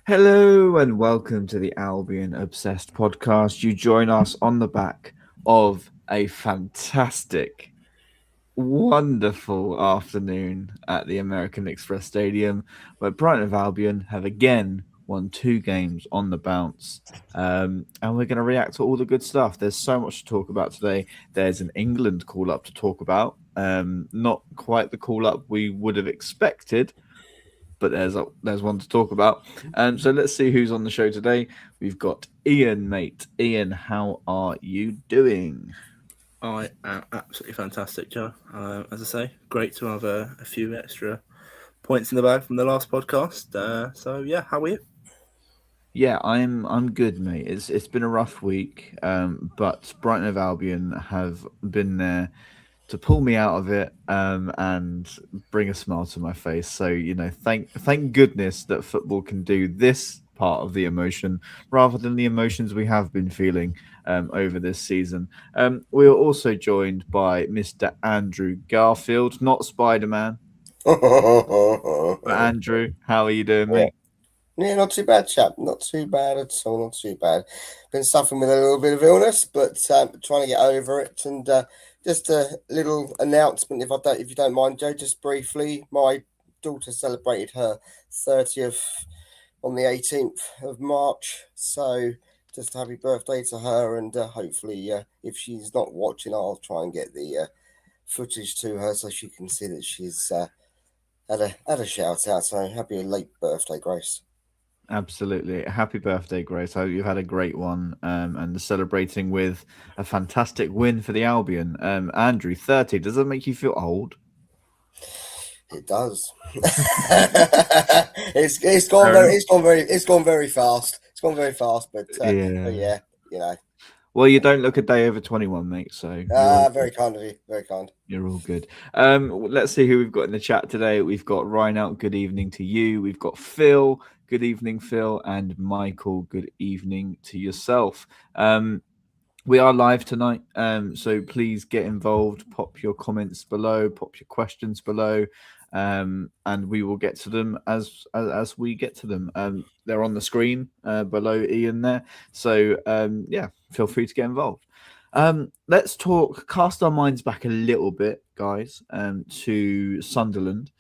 Hello and welcome to the Albion Obsessed podcast. You join us on the back of a fantastic, wonderful afternoon at the American Express Stadium, where Brighton of Albion have again won 2 games on the bounce. And we're going to react to all the good stuff. There's so much to talk about today. There's an England call up to talk about. Not quite the call up we would have expected, but there's one to talk about. So let's see who's on the show today. We've got Ian, mate. Ian, how are you doing? I am absolutely fantastic, Joe. As I say, great to have a few extra points in the bag from the last podcast. So yeah, how are you? Yeah, I'm good, mate. It's been a rough week, but Brighton of Albion have been there to pull me out of it, and bring a smile to my face. So thank goodness that football can do this part of the emotion rather than the emotions we have been feeling over this season. We are also joined by Mr. Andrew Garfield, not Spider Man, but Andrew. How are you doing, Yeah. mate? Yeah, not too bad, chap. Not too bad at all. Not too bad. Been suffering with a little bit of illness, but trying to get over it. And just a little announcement, if you don't mind, Joe, just briefly. My daughter celebrated her 30th on the 18th of March, so just happy birthday to her. And hopefully, if she's not watching, I'll try and get the footage to her so she can see that she's had a shout out. So happy late birthday, Grace. Absolutely. Happy birthday, Grace. I hope you've had a great one, and celebrating with a fantastic win for the Albion. Andrew, 30. Does that make you feel old? It does. it's gone very fast. It's gone very fast, but Yeah. yeah, you know. Well, you don't look a day over 21, mate, so you're all Very kind of you. Very kind. you're all good. Let's see who we've got in the chat today. We've got Ryan out, good evening to you. We've got Phil, good evening, Phil, and Michael, good evening to yourself. We are live tonight, so please get involved. Pop your comments below, pop your questions below, and we will get to them as we get to them. They're on the screen below Ian there, so yeah, feel free to get involved. Let's cast our minds back a little bit, guys, to Sunderland.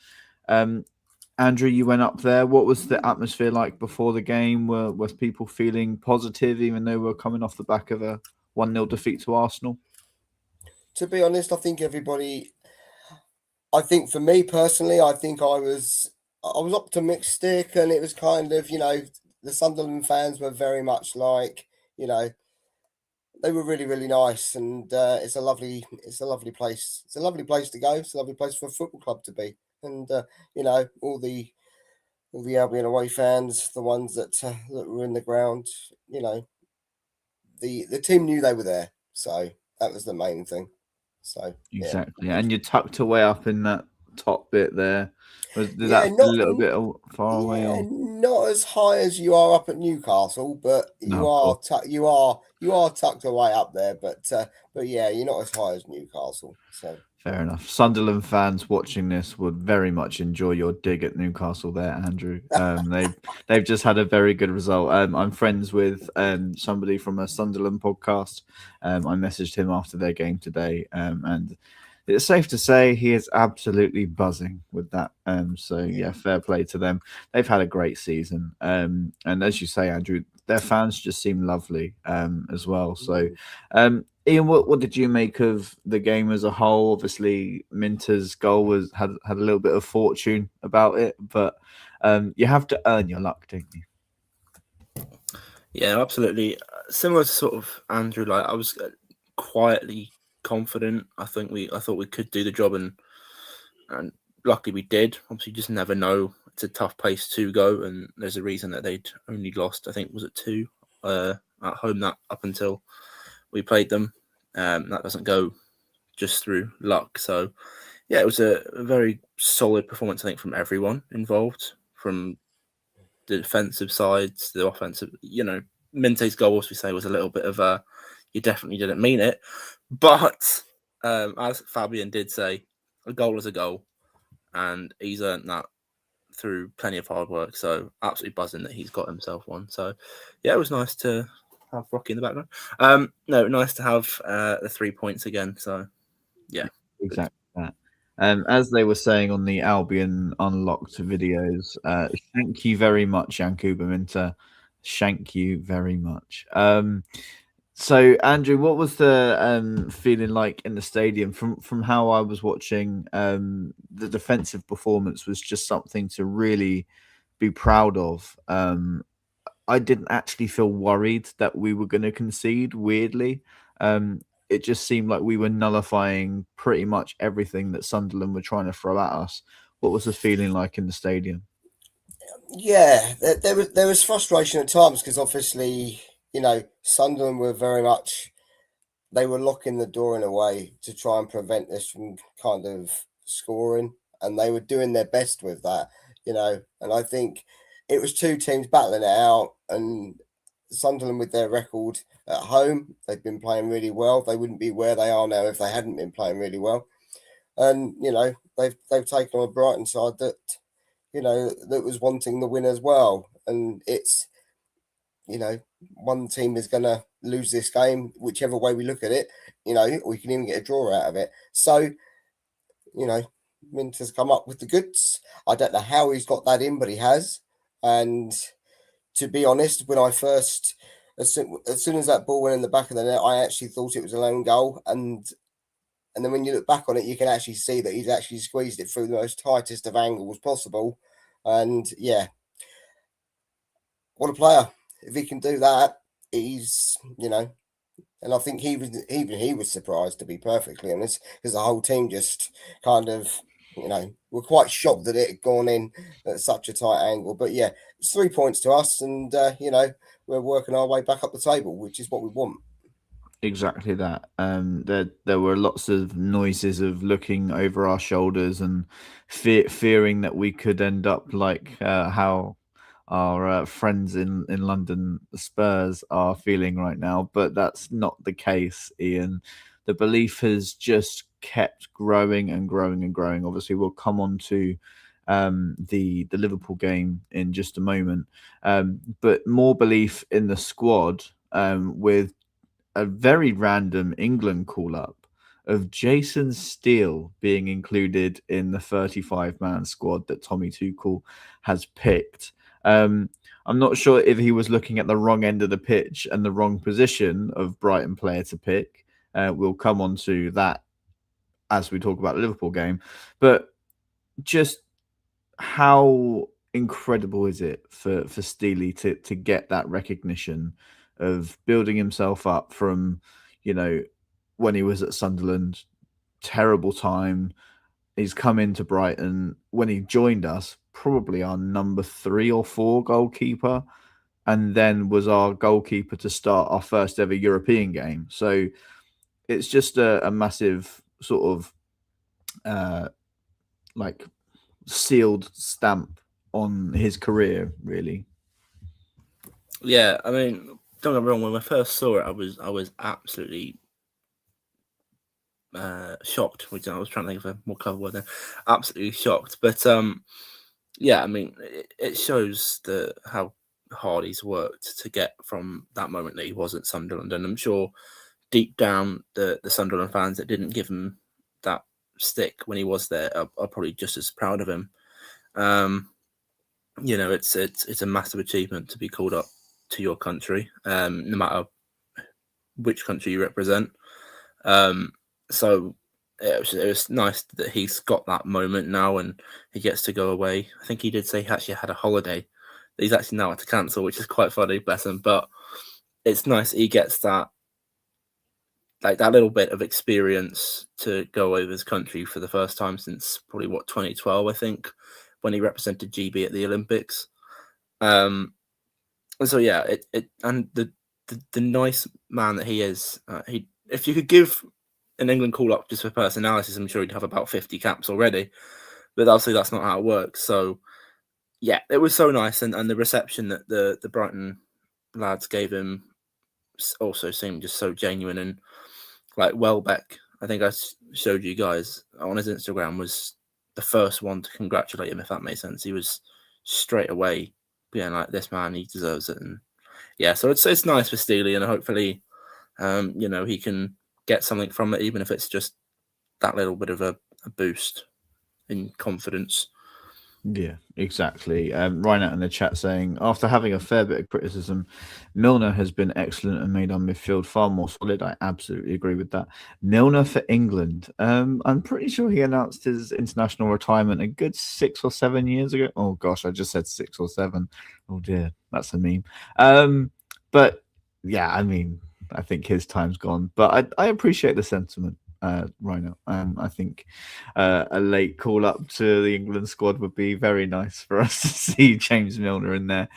Andrew, you went up there. What was the atmosphere like before the game? Was people feeling positive, even though we're coming off the back of a 1-0 defeat to Arsenal? To be honest, I think everybody. I think for me personally, I was optimistic, and it was kind of the Sunderland fans were very much like they were really really nice, and it's a lovely place. It's a lovely place to go. It's a lovely place for a football club to be, and all the Albion away fans, the ones that were in the ground, the team knew they were there, so that was the main thing. So yeah, Exactly. And you're tucked away up in that top bit there. Did yeah, that feel a little bit far away? yeah, Or not as high as you are up at Newcastle, but no, of course. you are tucked away up there, but yeah, you're not as high as Newcastle. So Fair enough. Sunderland fans watching this would very much enjoy your dig at Newcastle there, Andrew. They've just had a very good result. I'm friends with somebody from a Sunderland podcast. I messaged him after their game today, and it's safe to say he is absolutely buzzing with that. So yeah, fair play to them. They've had a great season. And as you say, Andrew, their fans just seem lovely as well. So Ian, what did you make of the game as a whole? Obviously, Minter's goal had a little bit of fortune about it, but you have to earn your luck, don't you? Yeah, absolutely. Similar to sort of Andrew, like I was quietly confident. I thought we could do the job, and luckily we did. Obviously, you just never know. It's a tough place to go, and there's a reason that they'd only lost. I think was it 2 at home that up until we played them. That doesn't go just through luck. So yeah, it was a very solid performance, I think, from everyone involved, from the defensive sides, the offensive. Minte's goal, as we say, was a little bit of a you definitely didn't mean it. But as Fabian did say, a goal is a goal, and he's earned that through plenty of hard work. So absolutely buzzing that he's got himself one. So yeah, it was nice to have Rocky in the background. No, nice to have the 3 points again. So yeah, exactly that. As they were saying on the Albion Unlocked videos, thank you very much, Yankuba Minter. Thank you very much. So, Andrew, what was the feeling like in the stadium? From how I was watching, the defensive performance was just something to really be proud of. I didn't actually feel worried that we were going to concede, weirdly. It just seemed like we were nullifying pretty much everything that Sunderland were trying to throw at us. What was the feeling like in the stadium? Yeah, there was frustration at times because obviously, Sunderland were very much, they were locking the door in a way to try and prevent us from kind of scoring, and they were doing their best with that, and I think it was two teams battling it out, and Sunderland with their record at home, they've been playing really well. They wouldn't be where they are now if they hadn't been playing really well. And they've taken on a Brighton side that that was wanting the win as well. And it's one team is going to lose this game, whichever way we look at it. We can even get a draw out of it. So Minter's come up with the goods. I don't know how he's got that in, but he has. And to be honest, when I first, as soon as that ball went in the back of the net, I actually thought it was a lone goal. And then when you look back on it, you can actually see that he's actually squeezed it through the most tightest of angles possible. And yeah, what a player. If he can do that, he's, and I think he was surprised, to be perfectly honest, because the whole team just kind of, were quite shocked that it had gone in at such a tight angle. But yeah, it's 3 points to us, and we're working our way back up the table, which is what we want. Exactly that. There were lots of noises of looking over our shoulders and fearing that we could end up like how our friends in London, the Spurs, are feeling right now. But that's not the case, Ian. The belief has just kept growing and growing and growing. Obviously, we'll come on to the Liverpool game in just a moment. But more belief in the squad with a very random England call up of Jason Steele being included in the 35-man squad that Tommy Tuchel has picked. I'm not sure if he was looking at the wrong end of the pitch and the wrong position of Brighton player to pick. We'll come on to that as we talk about the Liverpool game. But just how incredible is it for Steele to get that recognition of building himself up from, when he was at Sunderland, terrible time. He's come into Brighton. When he joined us, probably our number 3 or 4 goalkeeper, and then was our goalkeeper to start our first ever European game. So it's just a massive sort of sealed stamp on his career, really. Yeah, I mean, don't get me wrong. When I first saw it, I was absolutely shocked. Which I was trying to think of a more clever word there. Absolutely shocked. But yeah, I mean, it shows how hard he's worked to get from that moment that he was at Sunderland, and I'm sure deep down the Sunderland fans that didn't give him that stick when he was there are probably just as proud of him. It's a massive achievement to be called up to your country, no matter which country you represent. So it was nice that he's got that moment now and he gets to go away. I think he did say he actually had a holiday that he's actually now had to cancel, which is quite funny, bless him. But it's nice that he gets that, like that little bit of experience to go away with his country for the first time since probably 2012, I think, when he represented GB at the Olympics. And so yeah, and the nice man that he is, if you could give an England call up just for personalities, I'm sure he'd have about 50 caps already. But obviously that's not how it works. So yeah, it was so nice, and the reception that the Brighton lads gave him also seemed just so genuine. And like Welbeck, I think I showed you guys on his Instagram, was the first one to congratulate him, if that makes sense. He was straight away being like, this man, he deserves it. And yeah, so it's nice for Steele, and hopefully, he can get something from it, even if it's just that little bit of a boost in confidence. Yeah, exactly. Reinhardt in the chat saying, after having a fair bit of criticism, Milner has been excellent and made our midfield far more solid. I absolutely agree with that. Milner for England. I'm pretty sure he announced his international retirement a good 6 or 7 years ago. Oh gosh, I just said 6 or 7. Oh dear, that's a meme. But yeah, I mean, I think his time's gone. But I appreciate the sentiment. Rhino. I think a late call up to the England squad would be very nice for us to see James Milner in there.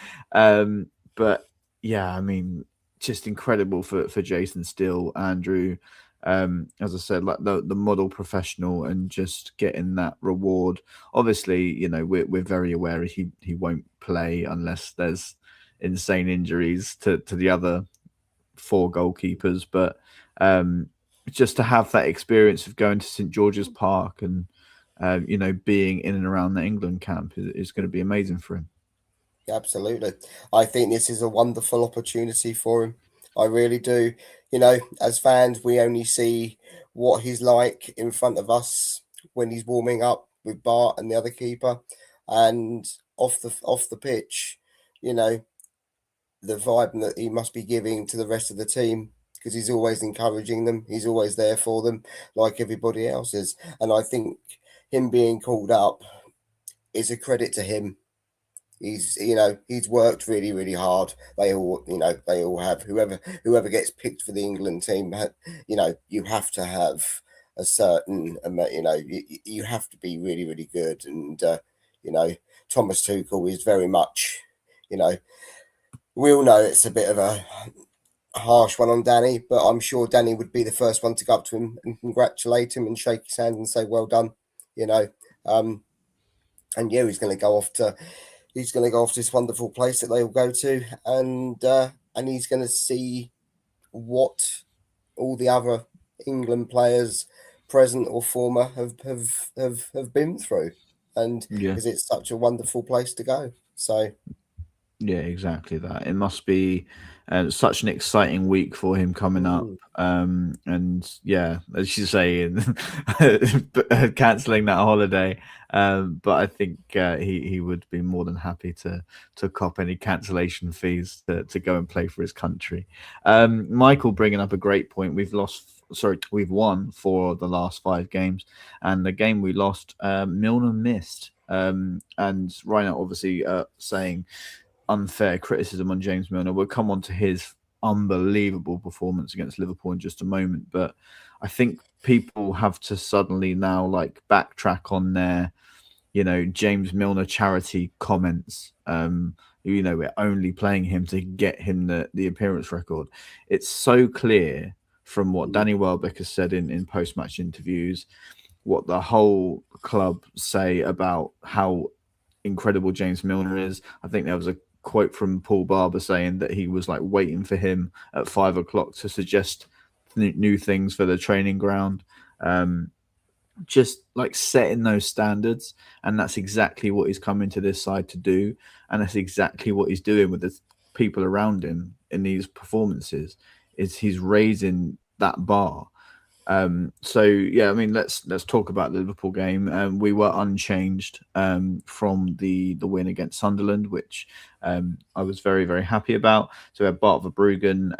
But yeah, I mean, just incredible for Jason Steele, Andrew. As I said, like the model professional and just getting that reward. Obviously, we're very aware he won't play unless there's insane injuries to the other 4 goalkeepers, but just to have that experience of going to St George's Park and being in and around the England camp is going to be amazing for him. Absolutely. I think this is a wonderful opportunity for him. I really do. As fans, we only see what he's like in front of us when he's warming up with Bart and the other keeper, and off the pitch, the vibe that he must be giving to the rest of the team, because he's always encouraging them. He's always there for them, like everybody else is. And I think him being called up is a credit to him. He's worked really, really hard. They all have. Whoever gets picked for the England team, you have to have a certain amount. You have to be really, really good. And Thomas Tuchel is very much. We all know it's a bit of a harsh one on Danny, but I'm sure Danny would be the first one to go up to him and congratulate him and shake his hand and say, well done, and yeah, he's going to go off to this wonderful place that they will go to, and he's going to see what all the other England players, present or former, have been through, and because it's such a wonderful place to go. So yeah, exactly that. It must be such an exciting week for him coming up. And yeah, as you say, cancelling that holiday. But I think he would be more than happy to cop any cancellation fees to go and play for his country. Michael bringing up a great point. We've won 4 of the last 5 games, and the game we lost, Milner missed. And Ryan obviously saying unfair criticism on James Milner. We'll come on to his unbelievable performance against Liverpool in just a moment, but I think people have to suddenly now backtrack on their James Milner charity comments. We're only playing him to get him the appearance record. It's so clear from what Danny Welbeck has said in post-match interviews, what the whole club say about how incredible James Milner is. I think there was a quote from Paul Barber saying that he was waiting for him at 5 o'clock to suggest new things for the training ground. Just setting those standards, and that's exactly what he's coming to this side to do, and that's exactly what he's doing with the people around him in these performances. Is he's raising that bar. So yeah, I mean, let's talk about the Liverpool game. We were unchanged from the win against Sunderland, which I was very, very happy about. So we had Bart Verbruggen,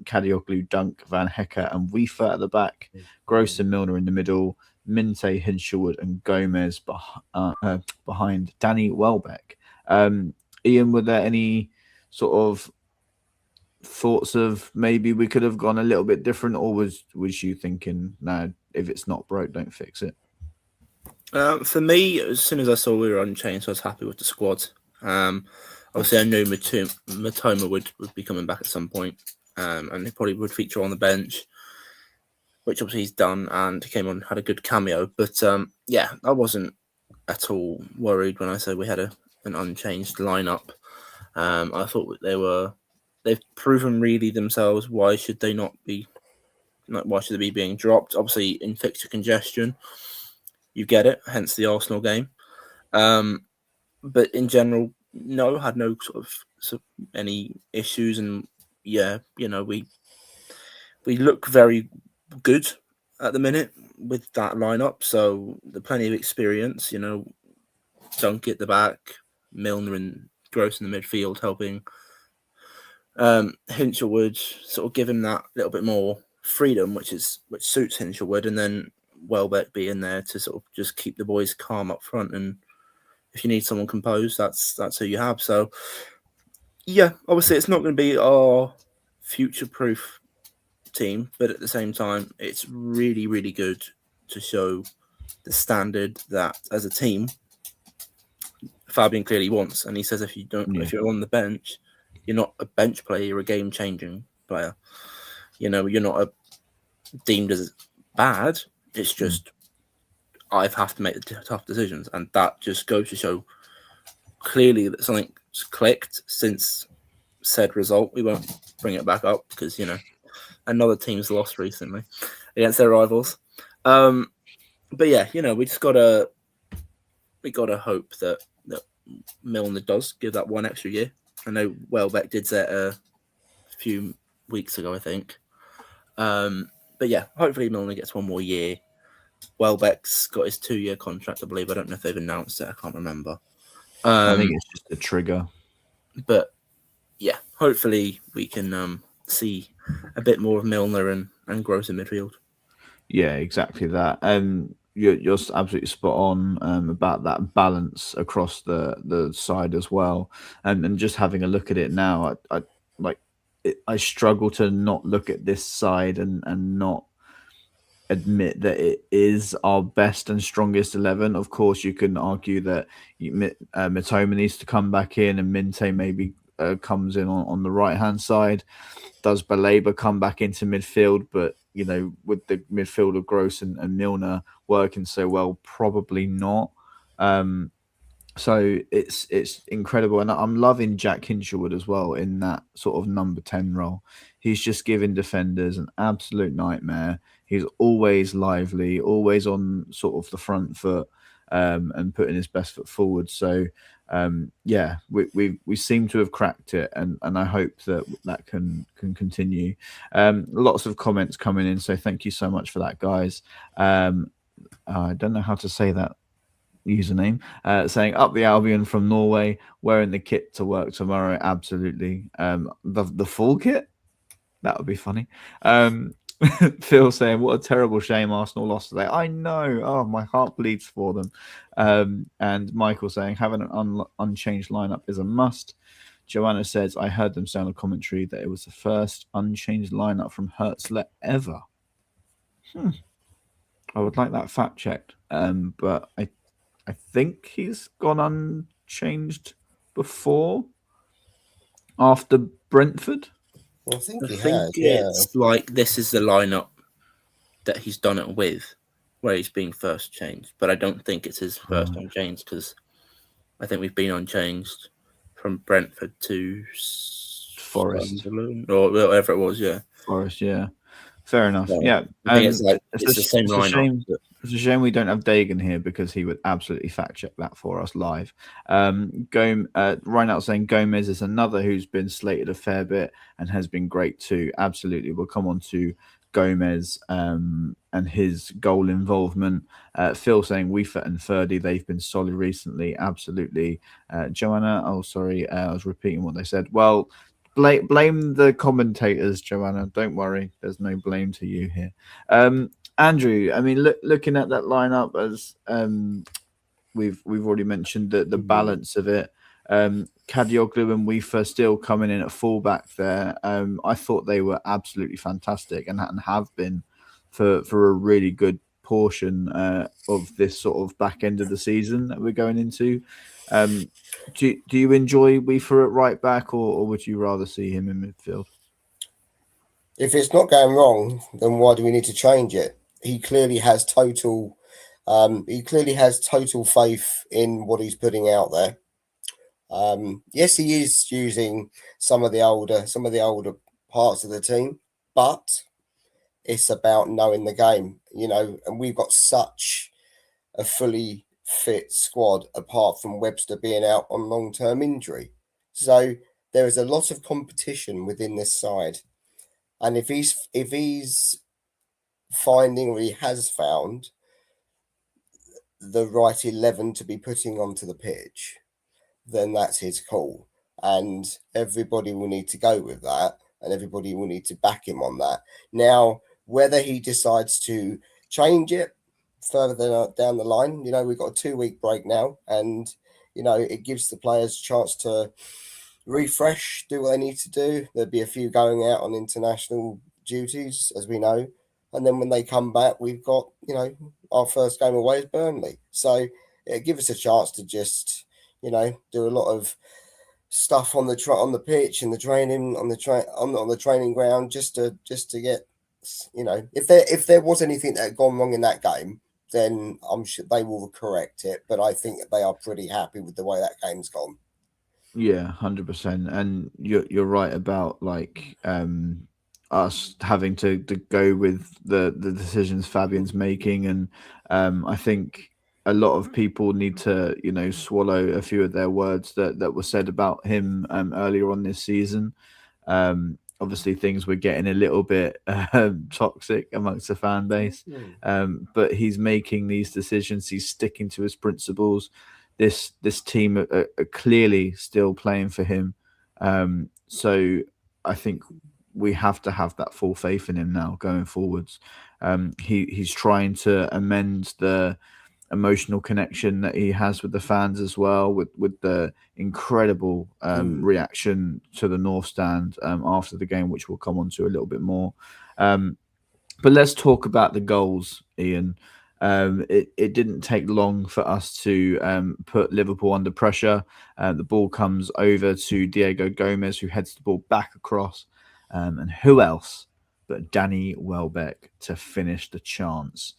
Kadioglu, Dunk, Van Hecke, and Wiefer at the back, Gross and Milner in the middle, Minte, Hinshelwood, and Gomez behind Danny Welbeck. Ian, were there any sort of thoughts of maybe we could have gone a little bit different, or was you thinking, no, if it's not broke, don't fix it? For me, as soon as I saw we were unchanged, I was happy with the squad. Obviously, I knew Matoma would be coming back at some point, and he probably would feature on the bench, which obviously he's done, and he came on, had a good cameo. But yeah, I wasn't at all worried when I said we had an unchanged lineup. I thought they've proven really themselves. Why should they be being dropped? Obviously, in fixture congestion, you get it. Hence the Arsenal game. But in general, no, had no sort of any issues, and yeah, we look very good at the minute with that lineup. So the plenty of experience, Dunk at the back, Milner and Gross in the midfield helping. Hinchelwood sort of give him that little bit more freedom, which suits Hinchelwood, and then Welbeck being there to sort of just keep the boys calm up front. And if you need someone composed, that's who you have. So yeah, obviously it's not going to be our future-proof team, but at the same time, it's really, really good to show the standard that as a team Fabian clearly wants. And he says if you're on the bench, you're not a bench player, you're a game-changing player. You're not deemed as bad. It's just I have to make the tough decisions, and that just goes to show clearly that something's clicked since said result. We won't bring it back up because another team's lost recently against their rivals. But yeah, we just gotta hope that Milner does give that one extra year. I know Welbeck did say it a few weeks ago, I think. But yeah, hopefully Milner gets one more year. Welbeck's got his 2-year contract, I believe. I don't know if they've announced it. I can't remember. I think it's just a trigger. But yeah, hopefully we can see a bit more of Milner and Gross in midfield. Yeah, exactly that. You're absolutely spot on about that balance across the side as well. And just having a look at it now, I struggle to not look at this side and not admit that it is our best and strongest 11. Of course, you can argue that Mitoma needs to come back in, and Minte maybe comes in on the right hand side. Does Baleba come back into midfield? But with the midfield of Gross and Milner working so well, probably not. So it's incredible, and I'm loving Jack Hinchelwood as well in that sort of number 10 role. He's just giving defenders an absolute nightmare. He's always lively, always on sort of the front foot, and putting his best foot forward. So yeah, we seem to have cracked it, and I hope that can continue. Lots of comments coming in, so thank you so much for that, guys. I don't know how to say that username, saying up the Albion from Norway, wearing the kit to work tomorrow. Absolutely. The full kit, that would be funny. Phil saying, what a terrible shame Arsenal lost today. I know. Oh, my heart bleeds for them. And Michael saying, having an unchanged lineup is a must. Joanna says, I heard them say on the commentary that it was the first unchanged lineup from Hertzler ever. I would like that fact checked. But I think he's gone unchanged before, after Brentford. I think it's yeah. Like this is the lineup that he's done it with, where he's being first changed. But I don't think it's his first unchanged, because I think we've been unchanged from Brentford to Forest or whatever it was. Yeah, Forest. Yeah, fair enough. Yeah, I think it's the same lineup. It's a shame we don't have Dagan here, because he would absolutely fact check that for us live. Reinhardt saying Gomez is another who's been slated a fair bit and has been great too. Absolutely. We'll come on to Gomez and his goal involvement. Phil saying Weifert and Ferdy, they've been solid recently. Absolutely. Joanna, I was repeating what they said. Well, blame the commentators, Joanna. Don't worry. There's no blame to you here. Andrew, I mean, looking at that lineup, as we've already mentioned the balance of it. Kadioglu and Weifert still coming in at fullback there. I thought they were absolutely fantastic and have been for a really good portion of this sort of back end of the season that we're going into. Do you enjoy Weifert at right back, or would you rather see him in midfield? If it's not going wrong, then why do we need to change it? He clearly has total faith in what he's putting out there. Yes, he is using some of the older parts of the team, but it's about knowing the game, and we've got such a fully fit squad apart from Webster being out on long-term injury. So there is a lot of competition within this side. And if he's finding, or he has found, the right 11 to be putting onto the pitch, then that's his call. And everybody will need to go with that, and everybody will need to back him on that. Now, whether he decides to change it further down the line, we've got a 2-week break now, and, it gives the players a chance to refresh, do what they need to do. There'll be a few going out on international duties, as we know. And then when they come back, we've got, our first game away is Burnley. So it gives us a chance to just, do a lot of stuff on the pitch and the training on the training ground, just to get, if there was anything that had gone wrong in that game, then I'm sure they will correct it. But I think they are pretty happy with the way that game's gone. Yeah, 100%. And you're right about us having to go with the decisions Fabian's making, and I think a lot of people need to swallow a few of their words that were said about him earlier on this season. Obviously, things were getting a little bit toxic amongst the fan base, but he's making these decisions. He's sticking to his principles. This team are clearly still playing for him. So I think we have to have that full faith in him now going forwards. He's trying to amend the emotional connection that he has with the fans as well, with the incredible reaction to the North Stand after the game, which we'll come on to a little bit more. But let's talk about the goals, Ian. It didn't take long for us to put Liverpool under pressure. The ball comes over to Diego Gomez, who heads the ball back across. And who else but Danny Welbeck to finish the chance.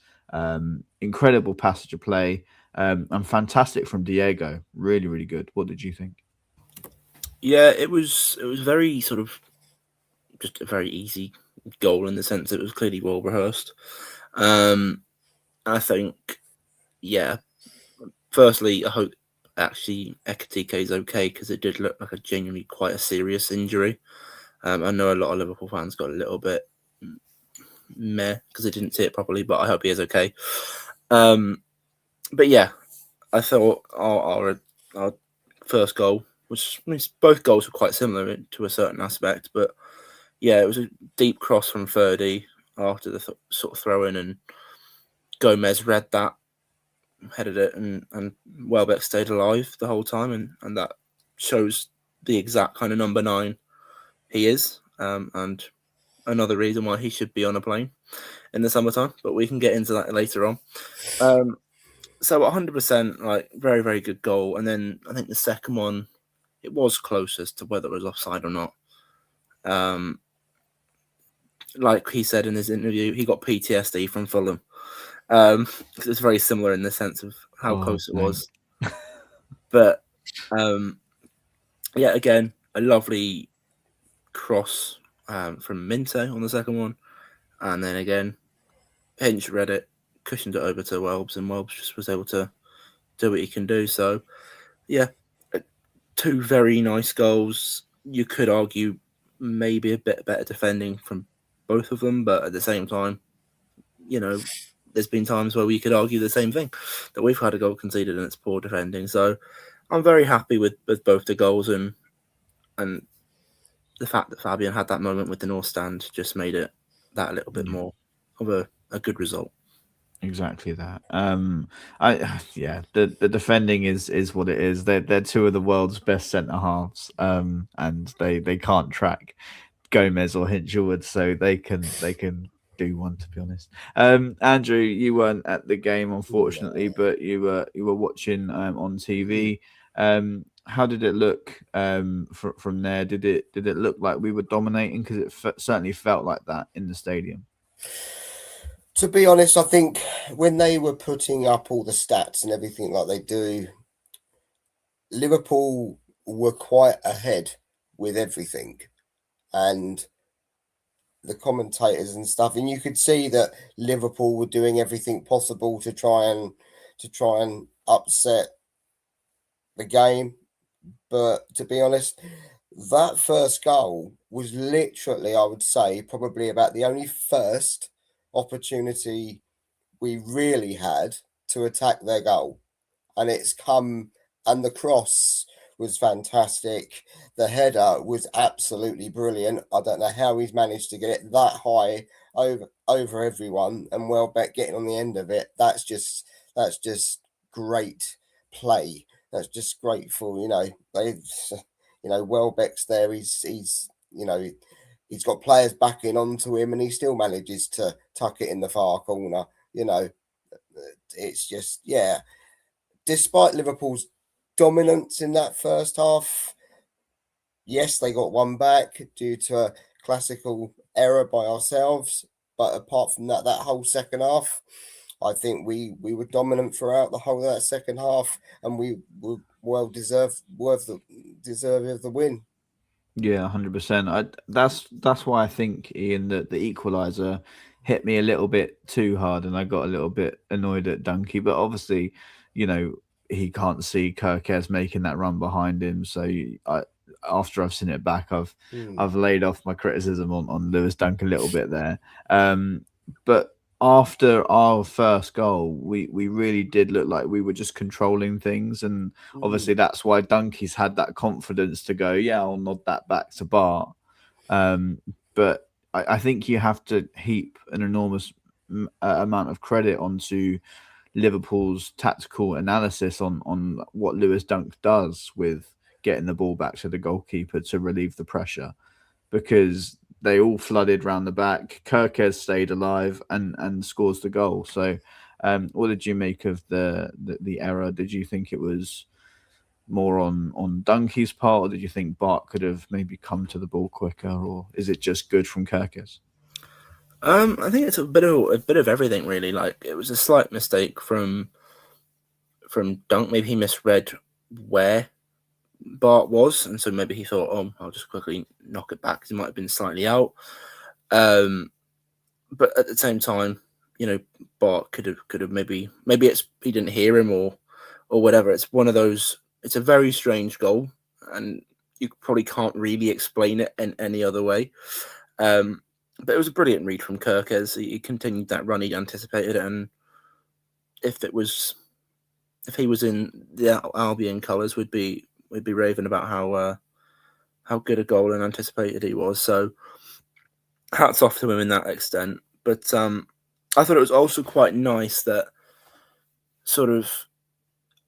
Incredible passage of play and fantastic from Diego. Really, really good. What did you think? Yeah, it was very sort of just a very easy goal in the sense it was clearly well rehearsed. I think, firstly, I hope actually Ekitike is okay, because it did look like a genuinely quite a serious injury. I know a lot of Liverpool fans got a little bit meh because they didn't see it properly, but I hope he is okay. But yeah, I thought our first goal, which means both goals were quite similar to a certain aspect, but yeah, it was a deep cross from Ferdy after the sort of throw in, and Gomez read that, headed it, and Welbeck stayed alive the whole time, and that shows the exact kind of number 9 he is, and another reason why he should be on a plane in the summertime, but we can get into that later on. So 100%, like, very, very good goal. And then I think the second one, it was closest to whether it was offside or not. Like he said in his interview, he got PTSD from Fulham. It's very similar in the sense of how close it was. But yeah, again, a lovely cross from Minte on the second one. And then again, Hinch read it, cushioned it over to Welbs, and Welbs just was able to do what he can do. So, yeah, 2 very nice goals. You could argue maybe a bit better defending from both of them, but at the same time, there's been times where we could argue the same thing, that we've had a goal conceded and it's poor defending. So I'm very happy with both the goals, and the fact that Fabian had that moment with the North Stand just made it that a little bit more of a good result. Exactly that. The defending is what it is. They're 2 of the world's best centre halves, and they can't track Gomez or Hinchelwood, so they can do one, to be honest. Andrew, you weren't at the game, unfortunately, but you were watching on TV. How did it look from there? Did it look like we were dominating? Because it certainly felt like that in the stadium. To be honest, I think when they were putting up all the stats and everything like they do, Liverpool were quite ahead with everything, and the commentators and stuff, and you could see that Liverpool were doing everything possible to try and to try and upset the game. But to be honest, that first goal was literally, I would say, probably about the only first opportunity we really had to attack their goal. And it's come, and the cross was fantastic. The header was absolutely brilliant. I don't know how he's managed to get it that high over everyone, and Welbeck getting on the end of it. That's just great play. That's just grateful. Welbeck's there. He's he's got players backing onto him, and he still manages to tuck it in the far corner. It's just, yeah. Despite Liverpool's dominance in that first half, yes, they got one back due to a classical error by ourselves. But apart from that whole second half, I think we were dominant throughout the whole of that second half, and we were well deserved of the win. Yeah, 100%. That's why I think, Ian, that the equaliser hit me a little bit too hard, and I got a little bit annoyed at Dunkey. But obviously, he can't see Kirkes making that run behind him. So after I've seen it back, I've laid off my criticism on Lewis Dunk a little bit there. But after our first goal, we really did look like we were just controlling things, and obviously that's why Dunkey's had that confidence to go, yeah, I'll nod that back to Bart. But I think you have to heap an enormous amount of credit onto Liverpool's tactical analysis on what Lewis Dunk does with getting the ball back to the goalkeeper to relieve the pressure, because they all flooded round the back. Kirkes stayed alive and scores the goal. So what did you make of the error? Did you think it was more on Dunkey's part, or did you think Bart could have maybe come to the ball quicker, or is it just good from Kirkes? I think it's a bit of everything, really. Like, it was a slight mistake from Dunk. Maybe he misread where Bart was, and so maybe he thought, "Oh, I'll just quickly knock it back." He might have been slightly out, but at the same time, Bart could have maybe he didn't hear him or whatever. It's one of those. It's a very strange goal, and you probably can't really explain it in any other way. But it was a brilliant read from Kirkes. He continued that run. He anticipated it, and if he was in the Albion colours, we'd be raving about how good a goal and anticipated he was. So hats off to him in that extent. But I thought it was also quite nice that sort of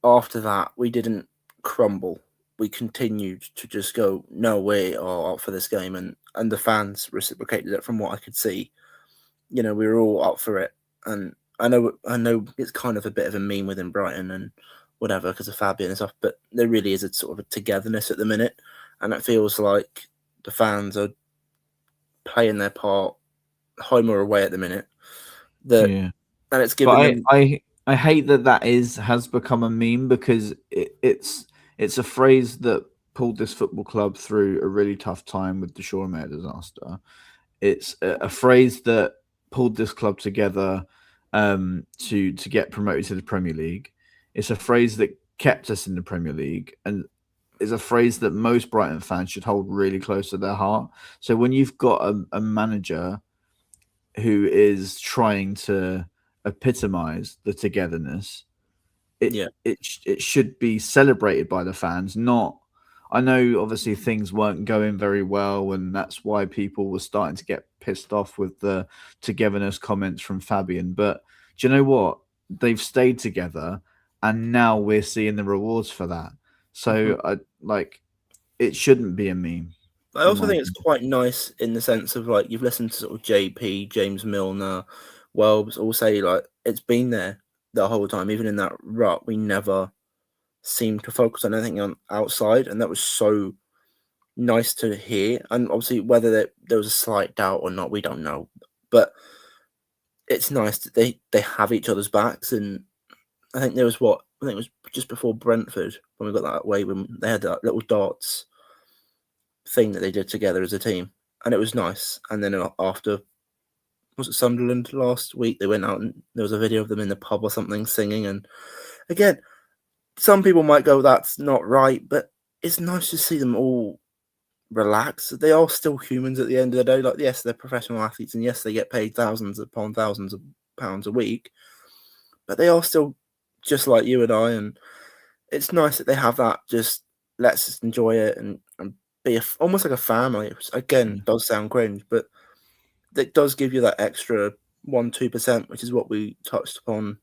after that we didn't crumble. We continued to just go, no, we are up for this game, and the fans reciprocated it from what I could see. We were all up for it, and I know it's kind of a bit of a meme within Brighton and whatever because of Fabian and stuff, but there really is a sort of a togetherness at the minute, and it feels like the fans are playing their part home or away at the minute. And it's given I hate that has become a meme, because it's a phrase that pulled this football club through a really tough time with the Shawmere disaster. It's a phrase that pulled this club together to get promoted to the Premier League. It's a phrase that kept us in the Premier League, and is a phrase that most Brighton fans should hold really close to their heart. So when you've got a manager who is trying to epitomise the togetherness, it should be celebrated by the fans. Not, I know obviously things weren't going very well, and that's why people were starting to get pissed off with the togetherness comments from Fabian. But do you know what? They've stayed together, and now we're seeing the rewards for that. So it shouldn't be a meme. I also think it's quite nice in the sense of, like, you've listened to sort of JP, James Milner, Welbs all say, like, it's been there the whole time. Even in that rut, we never seemed to focus on anything on outside, and that was so nice to hear. And obviously, whether there was a slight doubt or not, we don't know. But it's nice that they have each other's backs. And I think it was just before Brentford when we got that way, when they had that little darts thing that they did together as a team, and it was nice. And then after was it Sunderland last week? They went out and there was a video of them in the pub or something singing. And again, some people might go, that's not right, but it's nice to see them all relax. They are still humans at the end of the day. Like, yes, they're professional athletes, and yes, they get paid thousands upon thousands of pounds a week, but they are still just like you and I. And it's nice that they have that. Just let's just enjoy it and be almost like a family. Which, again, does sound cringe, but it does give you that extra 1-2%, which is what we touched upon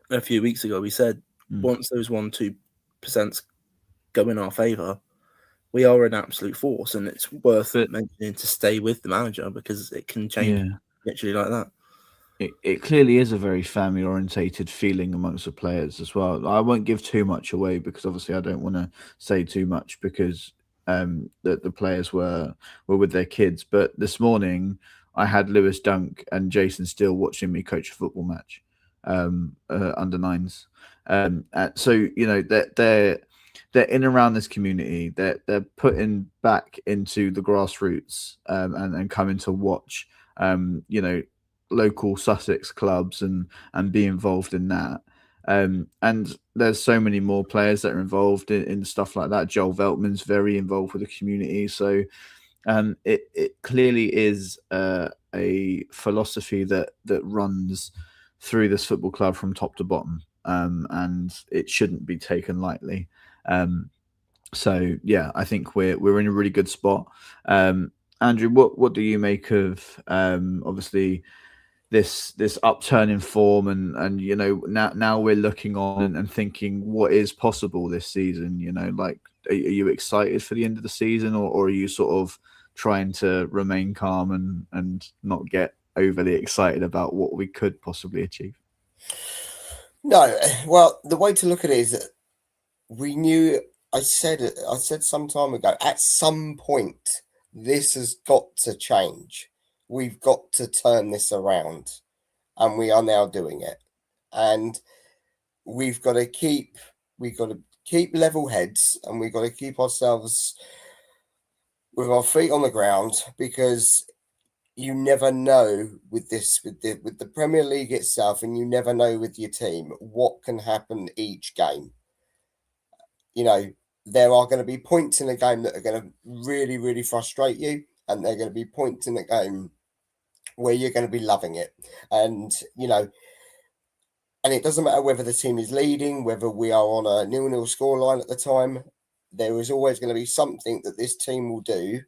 a few weeks ago. We said once those 1-2% go in our favour, we are an absolute force, and it's worth mentioning to stay with the manager because it can change literally like that. It clearly is a very family-orientated feeling amongst the players as well. I won't give too much away because obviously I don't want to say too much because the players were with their kids. But this morning I had Lewis Dunk and Jason Steele watching me coach a football match, under nines. So you know they're in around this community. They're putting back into the grassroots and coming to watch. Local Sussex clubs and be involved in that. And there's so many more players that are involved in stuff like that. Joel Veltman's very involved with the community. So it clearly is a philosophy that runs through this football club from top to bottom. And it shouldn't be taken lightly. So yeah, I think we're in a really good spot. Andrew, what do you make of obviously this upturn in form and you know now we're looking on and thinking what is possible this season? You know, like are you excited for the end of the season or are you sort of trying to remain calm and not get overly excited about what we could possibly achieve? No, well, the way to look at it is that we knew. I said some time ago, at some point this has got to change. We've got to turn this around, and we are now doing it. And we've got to keep level heads, and we've got to keep ourselves with our feet on the ground, because you never know with the Premier League itself, and you never know with your team what can happen each game. You know, there are going to be points in a game that are going to really, really frustrate you, and there are going to be points in the game where you're going to be loving it. And, you know, and it doesn't matter whether the team is leading, whether we are on a 0-0 scoreline at the time, there is always going to be something that this team will do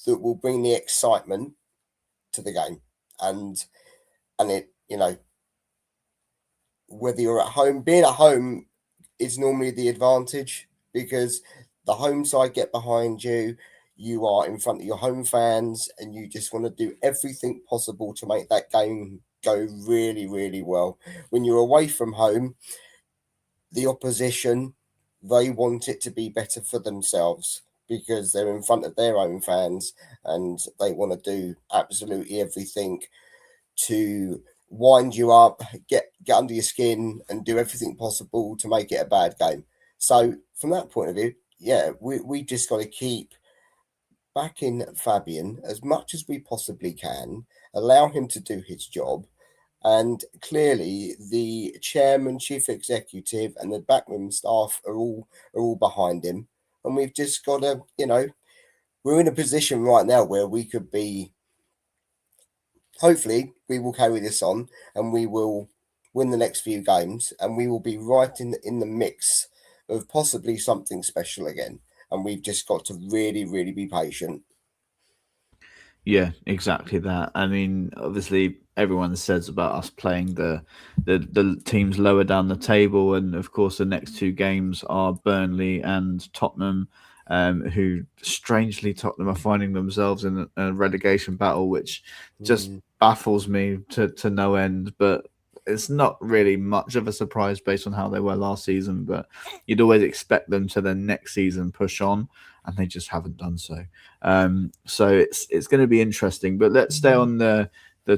that will bring the excitement to the game. And it, you know, whether you're at home, being at home is normally the advantage, because the home side get behind you, you are in front of your home fans, and you just want to do everything possible to make that game go really, really well. When you're away from home, the opposition, they want it to be better for themselves because they're in front of their own fans, and they want to do absolutely everything to wind you up, get under your skin, and do everything possible to make it a bad game. So from that point of view, yeah, we just got to keep backing Fabian as much as we possibly can, allow him to do his job. And clearly the chairman, chief executive, and the backroom staff are all behind him. And we've just got to, you know, we're in a position right now where we could be, hopefully we will carry this on and we will win the next few games, and we will be right in the mix of possibly something special again. And we've just got to really, really be patient. Yeah, exactly that. I mean, obviously, everyone says about us playing the teams lower down the table, and of course, the next two games are Burnley and Tottenham, who strangely Tottenham are finding themselves in a relegation battle, which just baffles me to no end. But it's not really much of a surprise based on how they were last season. But you'd always expect them to then next season push on, and they just haven't done so. So it's going to be interesting. But let's stay on the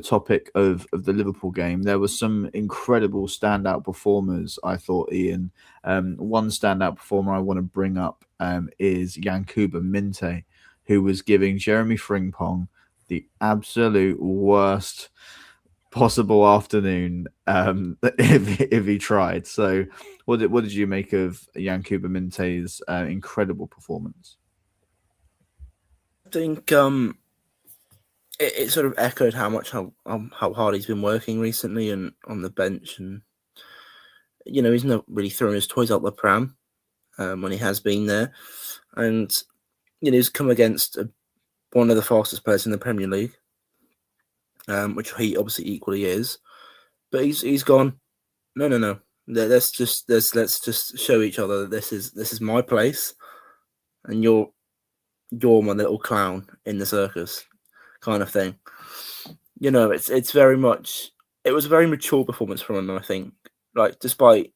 topic of the Liverpool game. There was some incredible standout performers, I thought, Ian. One standout performer I want to bring up is Yankuba Minte, who was giving Jeremy Frimpong the absolute worst possible afternoon if he tried. So, what did you make of Yankuba Minte's incredible performance? I think it sort of echoed how hard he's been working recently and on the bench, and he's not really throwing his toys out the pram when he has been there, and he's come against one of the fastest players in the Premier League, which he obviously equally is, but he's gone. No. Let's just show each other that this is my place, and you're my little clown in the circus, kind of thing. It's very much. It was a very mature performance from him, I think. Like, despite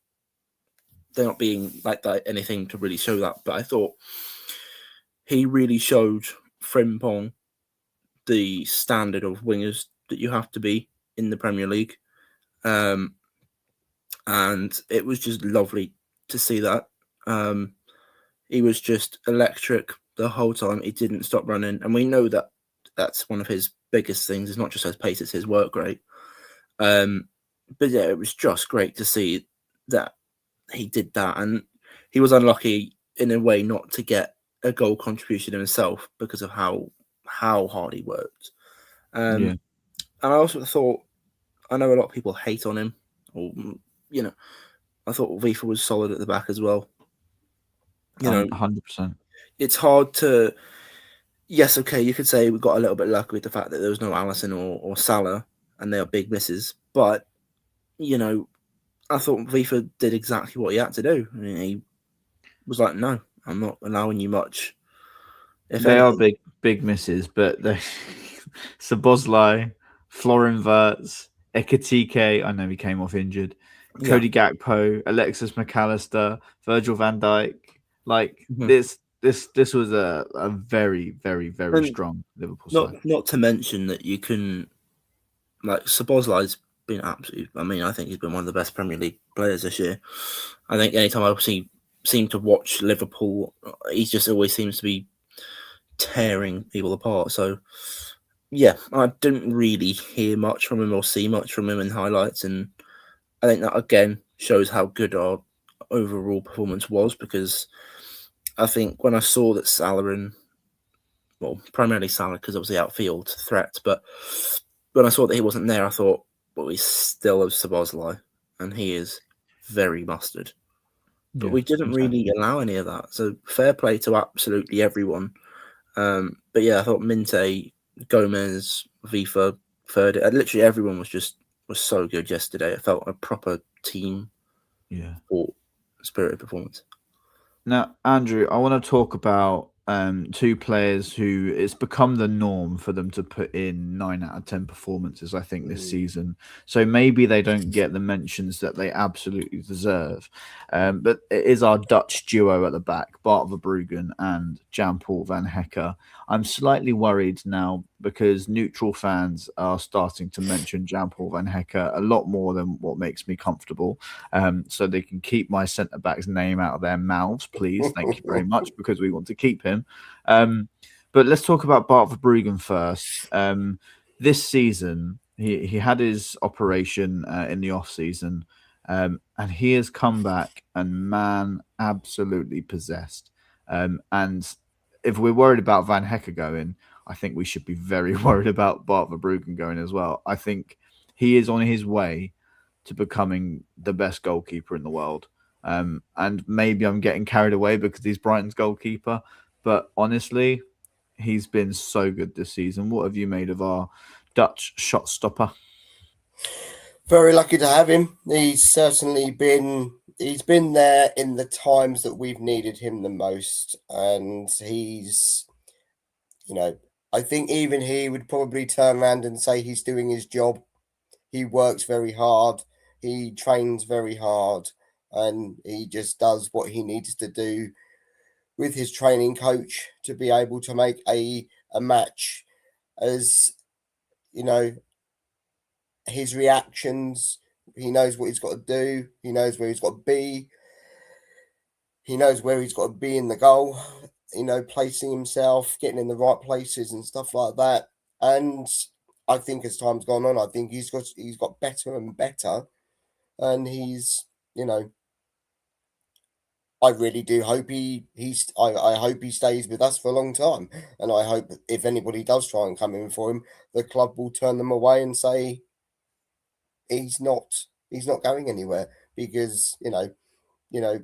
there not being like that anything to really show that, but I thought he really showed Frimpong the standard of wingers that you have to be in the Premier League. And it was just lovely to see that. He was just electric the whole time. He didn't stop running. And we know that that's one of his biggest things. It's not just his pace, it's his work rate. But yeah, it was just great to see that he did that. And he was unlucky in a way not to get a goal contribution himself because of how hard he worked. And I also thought, I know a lot of people hate on him, or I thought Vifa was solid at the back as well. 100%. It's hard to. Yes, okay, you could say we got a little bit lucky with the fact that there was no Alisson or Salah, and they are big misses. But I thought Vifa did exactly what he had to do. I mean, he was like, "No, I'm not allowing you much." They are big misses, but they Szoboszlai, Florin Wirtz, Ekitike, I know he came off injured, Cody Gakpo, Alexis McAllister, Virgil van Dijk. Like this was a very, very, very strong Liverpool side. Not to mention that you can, like, Szoboszlai's been absolutely. I mean, I think he's been one of the best Premier League players this year. I think anytime I seem to watch Liverpool, he just always seems to be tearing people apart. So yeah, I didn't really hear much from him or see much from him in highlights, and I think that again shows how good our overall performance was, because I think when I saw that Salah and, well, primarily Salah because obviously outfield threat, but when I saw that he wasn't there, I thought, well, we still have Szoboszlai, and he is very mustard. But we didn't really allow any of that. So fair play to absolutely everyone. But yeah, I thought Minte, Gomez, Vifa, third, literally everyone was so good yesterday. It felt a proper team or spirited performance. Now, Andrew, I want to talk about two players who it's become the norm for them to put in 9 out of 10 performances, I think, this season. So maybe they don't get the mentions that they absolutely deserve. But it is our Dutch duo at the back, Bart Verbruggen and Jan-Paul van Hecke. I'm slightly worried now because neutral fans are starting to mention Jan-Paul van Hecke a lot more than what makes me comfortable. So they can keep my centre-back's name out of their mouths, please. Thank you very much, because we want to keep him. But let's talk about Bart Verbruggen first. This season, he had his operation in the off-season, and he has come back and, man, absolutely possessed. And if we're worried about Van Hecke going, I think we should be very worried about Bart Verbruggen going as well. I think he is on his way to becoming the best goalkeeper in the world. And maybe I'm getting carried away because he's Brighton's goalkeeper. But honestly, he's been so good this season. What have you made of our Dutch shot stopper? Very lucky to have him. He's been there in the times that we've needed him the most. And he's, I think even he would probably turn around and say he's doing his job. He works very hard. He trains very hard, and he just does what he needs to do with his training coach to be able to make a match. As his reactions, he knows what he's got to do. He knows where he's got to be. He knows where he's got to be in the goal, placing himself, getting in the right places and stuff like that. And I think as time's gone on, I think he's got better and better, and he's, you know, I really do hope I hope he stays with us for a long time, and I hope if anybody does try and come in for him, the club will turn them away and say he's not going anywhere, because you know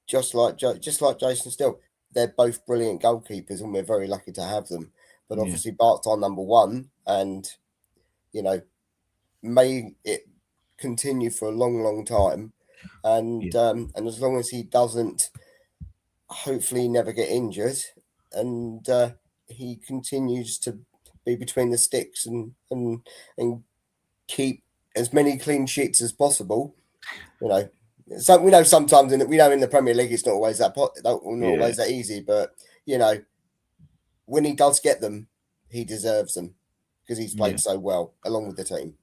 just like Jason Steele, they're both brilliant goalkeepers, and we're very lucky to have them. But obviously, Bart's our number one, and you know, may it continue for a long, long time, and as long as he doesn't, hopefully, never get injured, and he continues to be between the sticks and keep as many clean sheets as possible, you know. So we know sometimes in the Premier League it's not always always that easy, but you know, when he does get them, he deserves them because he's played so well along with the team.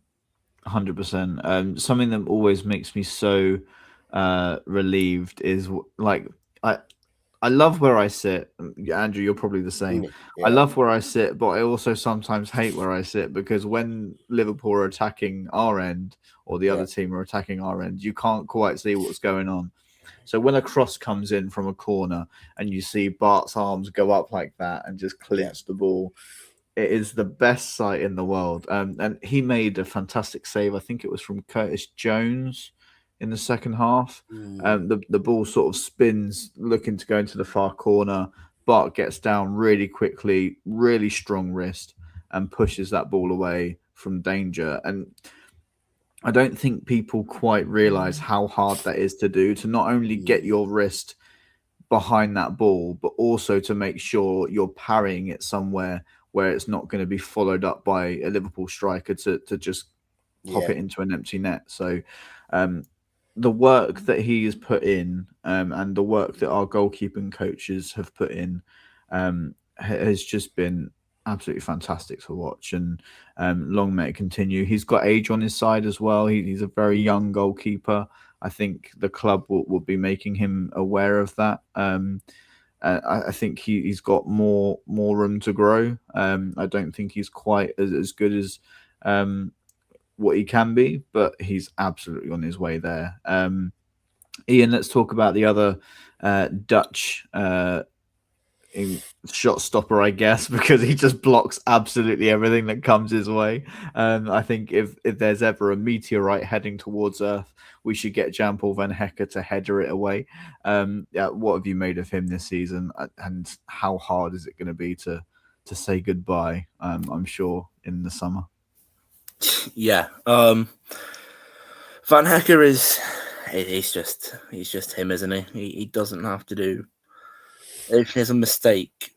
100%. Something that always makes me so relieved is like I love where I sit. Andrew, you're probably the same. Yeah. I love where I sit, but I also sometimes hate where I sit, because when Liverpool are attacking our end or the other team are attacking our end, you can't quite see what's going on. So when a cross comes in from a corner and you see Bart's arms go up like that and just clinch the ball, it is the best sight in the world. And he made a fantastic save. I think it was from Curtis Jones in the second half. The ball sort of spins, looking to go into the far corner. Bart gets down really quickly, really strong wrist, and pushes that ball away from danger. And I don't think people quite realize how hard that is to do, to not only get your wrist behind that ball, but also to make sure you're parrying it somewhere where it's not going to be followed up by a Liverpool striker to just pop it into an empty net. So the work that he has put in, and the work that our goalkeeping coaches have put in, has just been absolutely fantastic to watch. And long may it continue. He's got age on his side as well. He's a very young goalkeeper. I think the club will be making him aware of that. I think he's got more room to grow. I don't think he's quite as good as what he can be, but he's absolutely on his way there. Ian, let's talk about the other Dutch shot stopper, I guess, because he just blocks absolutely everything that comes his way. I think if there's ever a meteorite heading towards Earth, we should get Jan-Paul van Hecke to header it away. What have you made of him this season, and how hard is it going to be to say goodbye, I'm sure, in the summer? Yeah. Van Hecke he's just him, isn't he? He doesn't have to do. If there's a mistake,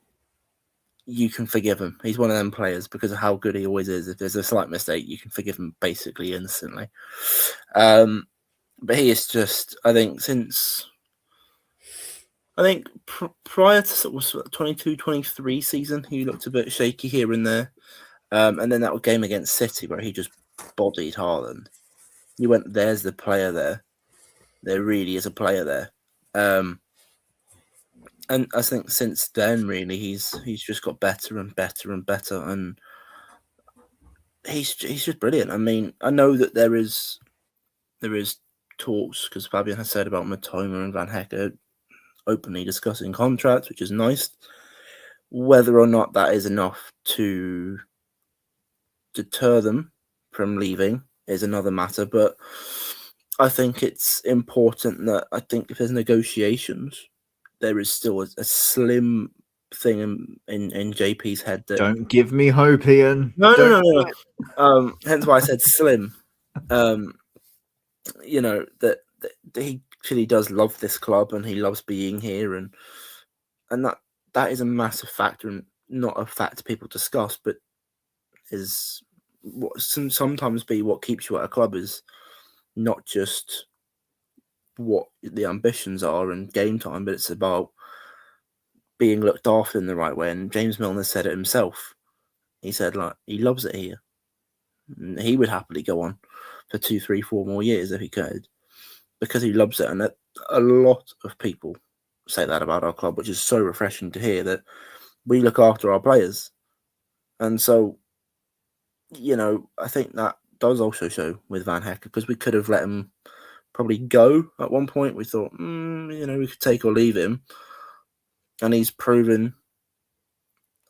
you can forgive him. He's one of them players because of how good he always is. If there's a slight mistake, you can forgive him basically instantly. But he is just, I think, prior to sort of 22-23 season, he looked a bit shaky here and there. And then that game against City where he just bodied Haaland. You went, there's the player there. There really is a player there. And I think since then, really, he's just got better and better and better, and he's just brilliant. I mean, I know that there is talks, because Fabian has said about Matoma and Van Hecke openly discussing contracts, which is nice. Whether or not that is enough to deter them from leaving is another matter, but I think it's important that if there's negotiations, there is still a slim thing in JP's head that don't give me hope, Ian. No. Hence why I said slim. You know that he clearly does love this club and he loves being here, and that is a massive factor, and not a fact people discuss, but is what sometimes be what keeps you at a club, is not just what the ambitions are and game time, but it's about being looked after in the right way. And James Milner said it himself. He said, like, he loves it here. And he would happily go on for 2, 3, 4 more years if he could, because he loves it. And a lot of people say that about our club, which is so refreshing to hear, that we look after our players. And so, I think that does also show with Van Hecker, because we could have let him probably go at one point. We thought, we could take or leave him. And he's proven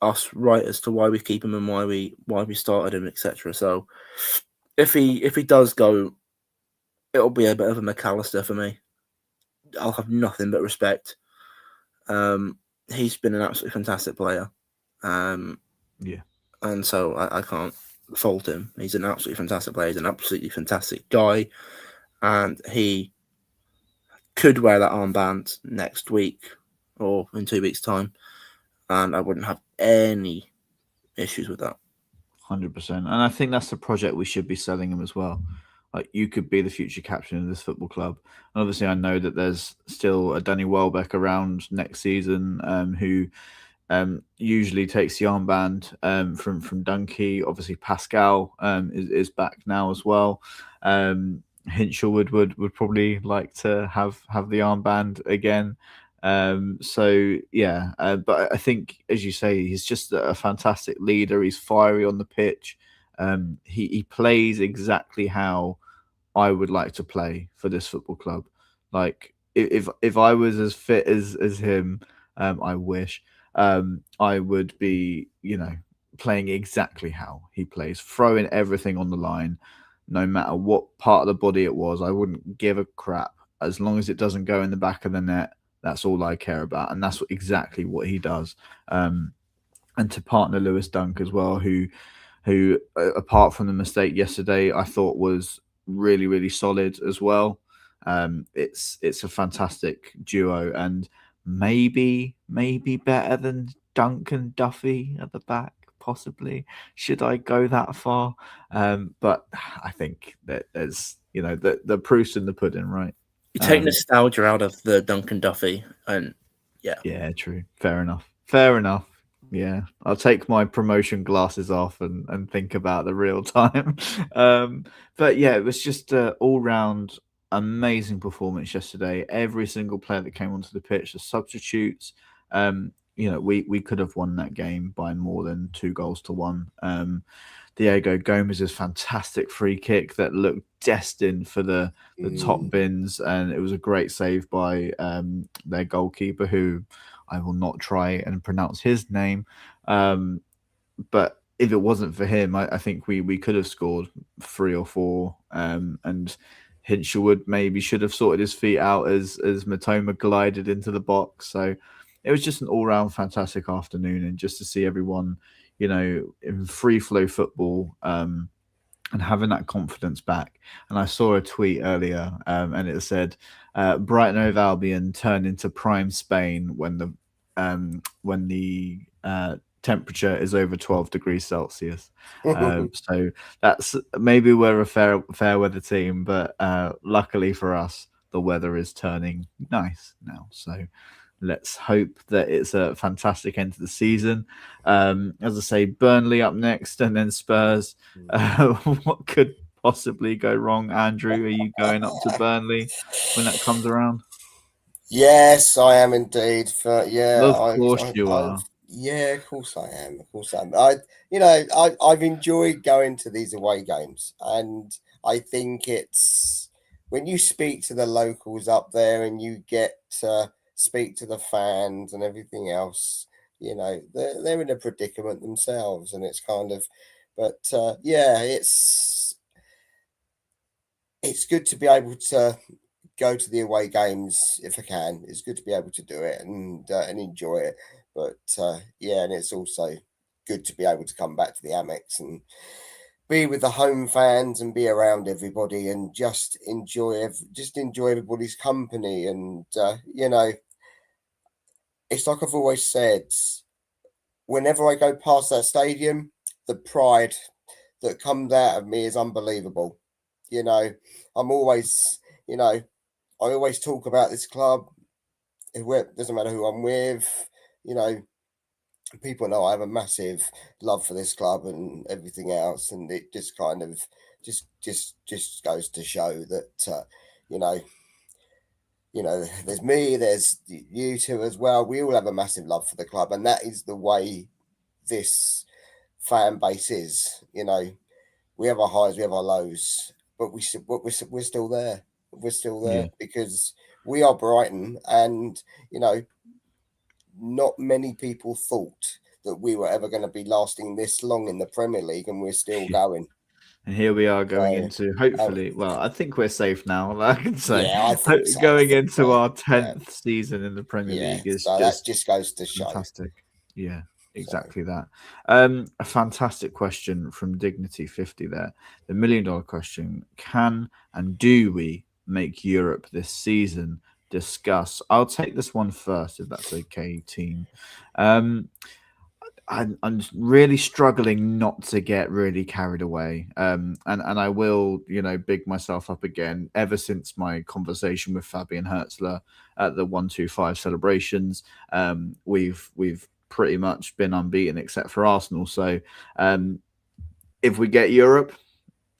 us right as to why we keep him and why we started him, etc. So if he does go, it'll be a bit of a McAllister for me. I'll have nothing but respect. He's been an absolutely fantastic player. Yeah. And so I can't fault him. He's an absolutely fantastic player. He's an absolutely fantastic guy. And he could wear that armband next week or in 2 weeks' time. And I wouldn't have any issues with that. 100%. And I think that's the project we should be selling him as well. Like, you could be the future captain of this football club. And obviously, I know that there's still a Danny Welbeck around next season, who usually takes the armband from Dunkey. Obviously, Pascal is back now as well. Hinshelwood would probably like to have the armband again. But I think, as you say, he's just a fantastic leader. He's fiery on the pitch. He plays exactly how I would like to play for this football club. Like, if I was as fit as him, I wish I would be, playing exactly how he plays, throwing everything on the line, no matter what part of the body it was. I wouldn't give a crap as long as it doesn't go in the back of the net. That's all I care about, and that's exactly what he does. And to partner Lewis Dunk as well, who apart from the mistake yesterday, I thought was really, really solid as well. It's a fantastic duo, and maybe better than Dunk and Duffy at the back. Possibly, should I go that far? But I think that there's, the proof's in the pudding, right? You take nostalgia out of the Duncan Duffy, and yeah, true. Fair enough. Yeah, I'll take my promotion glasses off and think about the real time. But yeah, it was just an all-round amazing performance yesterday. Every single player that came onto the pitch, the substitutes, we could have won that game by more than 2-1. Diego Gomez's fantastic free kick that looked destined for the top bins, and it was a great save by their goalkeeper, who I will not try and pronounce his name. But if it wasn't for him, I think we could have scored 3 or 4. And Hinshelwood maybe should have sorted his feet out as Matoma glided into the box. So it was just an all-round fantastic afternoon, and just to see everyone, in free-flow football, and having that confidence back. And I saw a tweet earlier, and it said, Brighton Hove Albion turned into prime Spain when the temperature is over 12 degrees Celsius. So that's, maybe we're a fair weather team, but luckily for us, the weather is turning nice now. So let's hope that it's a fantastic end to the season. As I say, Burnley up next, and then Spurs. What could possibly go wrong? Andrew, are you going up to Burnley when that comes around? Yes, I am indeed. Of course you are. Yeah, of course I am. Of course I am. I've enjoyed going to these away games, and I think it's when you speak to the locals up there and you get to speak to the fans and everything else, they're in a predicament themselves, and it's kind of, but it's good to be able to go to the away games if I can. It's good to be able to do it and enjoy it. But and it's also good to be able to come back to the Amex and be with the home fans and be around everybody and just enjoy everybody's company. And it's like I've always said, whenever I go past that stadium, the pride that comes out of me is unbelievable. I'm always, I always talk about this club. It doesn't matter who I'm with, people know I have a massive love for this club and everything else, and it just kind of just goes to show that there's me, there's you two as well. We all have a massive love for the club, and that is the way this fan base is. You know, we have our highs, we have our lows, but we're still there. We're still there because we are Brighton, and you know, not many people thought that we were ever going to be lasting this long in the Premier League, and we're still going. And here we are going into, hopefully, well, I think we're safe now, I can say. Yeah, I think so. Going into our 10th season in the Premier League is so that just goes to show. Fantastic. Yeah, exactly that. A fantastic question from Dignity50 there. The $1 million question: can and do we make Europe this season? Discuss. I'll take this one first, if that's okay, team. I'm really struggling not to get really carried away. And I will, big myself up again. Ever since my conversation with Fabian Hertzler at the 125 celebrations, we've pretty much been unbeaten except for Arsenal. So if we get Europe,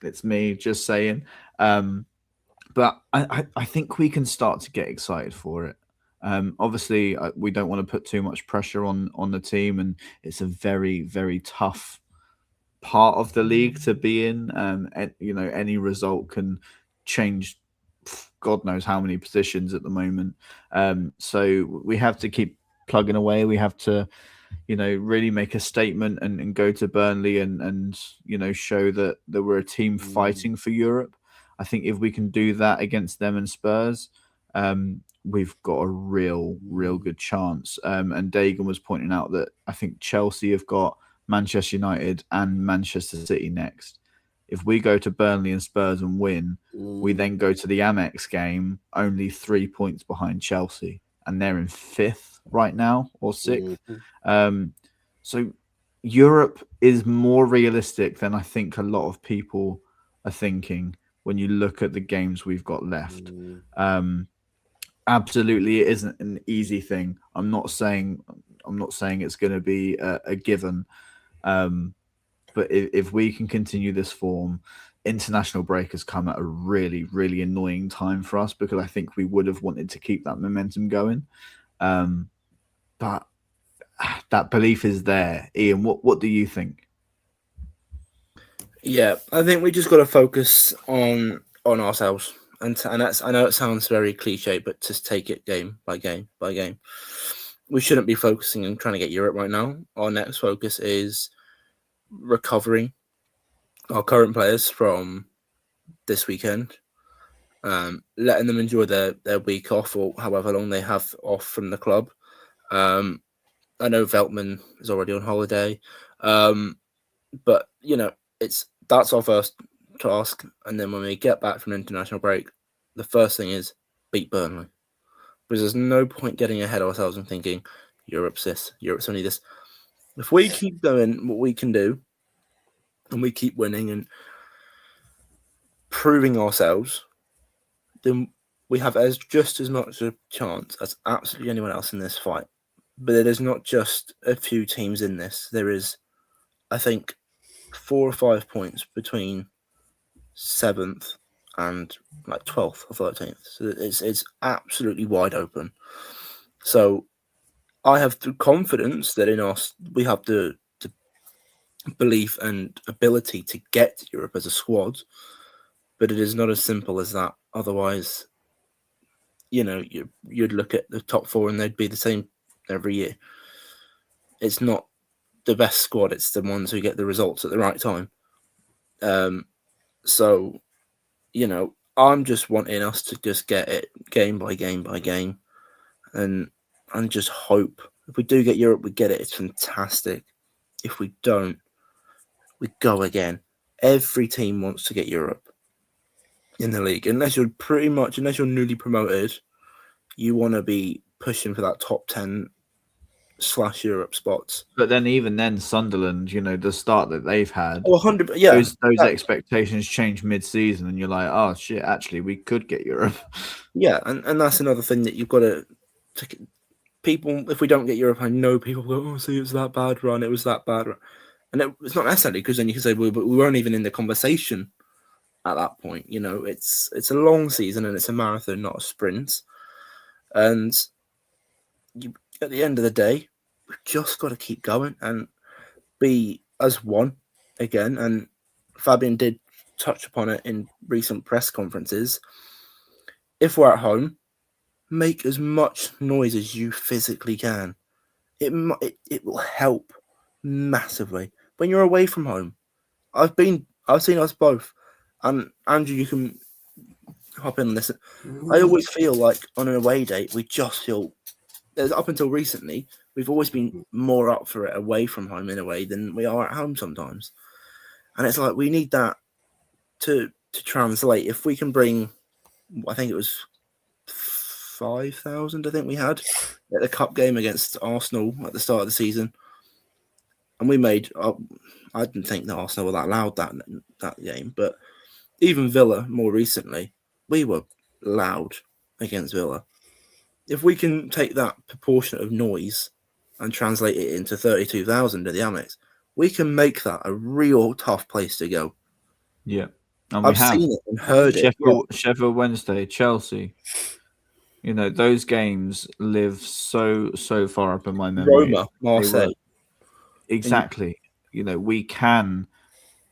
it's me just saying. But I think we can start to get excited for it. Obviously, we don't want to put too much pressure on the team, and it's a very, very tough part of the league to be in. Any result can change God knows how many positions at the moment. So we have to keep plugging away. We have to, really make a statement and go to Burnley and show that we're a team fighting for Europe. I think if we can do that against them and Spurs, we've got a real good chance. And Dagan was pointing out that I think Chelsea have got Manchester United and Manchester City next. If we go to Burnley and Spurs and win, we then go to the Amex game only 3 points behind Chelsea, and they're in 5th right now or 6th. So Europe is more realistic than I think a lot of people are thinking when you look at the games we've got left. Absolutely, it isn't an easy thing. I'm not saying it's going to be a given. But if we can continue this form, international break has come at a really, really annoying time for us, because I think we would have wanted to keep that momentum going. But that belief is there. Ian, what do you think? Yeah, I think we just got to focus on ourselves. And that's, I know it sounds very cliche, but just take it game by game by game. We shouldn't be focusing on trying to get Europe right now. Our next focus is recovering our current players from this weekend, letting them enjoy their week off, or however long they have off from the club. I know Veltman is already on holiday, but that's our first task. And then when we get back from international break, the first thing is beat Burnley, because there's no point getting ahead of ourselves and thinking Europe's this, Europe's only this. If we keep doing what we can do and we keep winning and proving ourselves, then we have just as much a chance as absolutely anyone else in this fight. But it is not just a few teams in this. There is, I think, 4 or 5 points between 7th and 12th or 13th. So it's absolutely wide open. So I have the confidence that in us we have the belief and ability to get Europe as a squad, but it is not as simple as that. Otherwise, you'd look at the top 4 and they'd be the same every year. It's not the best squad, it's the ones who get the results at the right time. So, I'm just wanting us to just get it game by game by game, and just hope if we do get Europe, we get it. It's fantastic. If we don't, we go again. Every team wants to get Europe in the league, unless you're newly promoted. You want to be pushing for that top 10 / Europe spots. But then, even then, Sunderland, the start that they've had, 100, yeah, those expectations change mid-season, and you're like, oh shit, actually, we could get Europe. Yeah, and that's another thing that you've got to people. If we don't get Europe, I know people go, oh, see, it was that bad run, it was that bad run. And it's not necessarily, because then you can say, well, but we weren't even in the conversation at that point. It's a long season and it's a marathon, not a sprint. And at the end of the day, we've just got to keep going and be as one again, and Fabian did touch upon it in recent press conferences. If we're at home, make as much noise as you physically can. It will help massively when you're away from home. I've seen us both, and Andrew, you can hop in on this. I always feel like on an away day, we just feel. Up until recently, we've always been more up for it away from home in a way than we are at home sometimes, and it's like we need that to translate. If we can bring, I think it was 5,000. I think we had at the cup game against Arsenal at the start of the season, and we made. I didn't think that Arsenal were that loud that game, but even Villa more recently, we were loud against Villa. If we can take that proportion of noise and translate it into 32,000 at the Amex, we can make that a real tough place to go. Yeah, and I've seen it and heard Sheffield Wednesday, Chelsea. You know, those games live so far up in my memory. Roma, Marseille. Exactly. You know, we can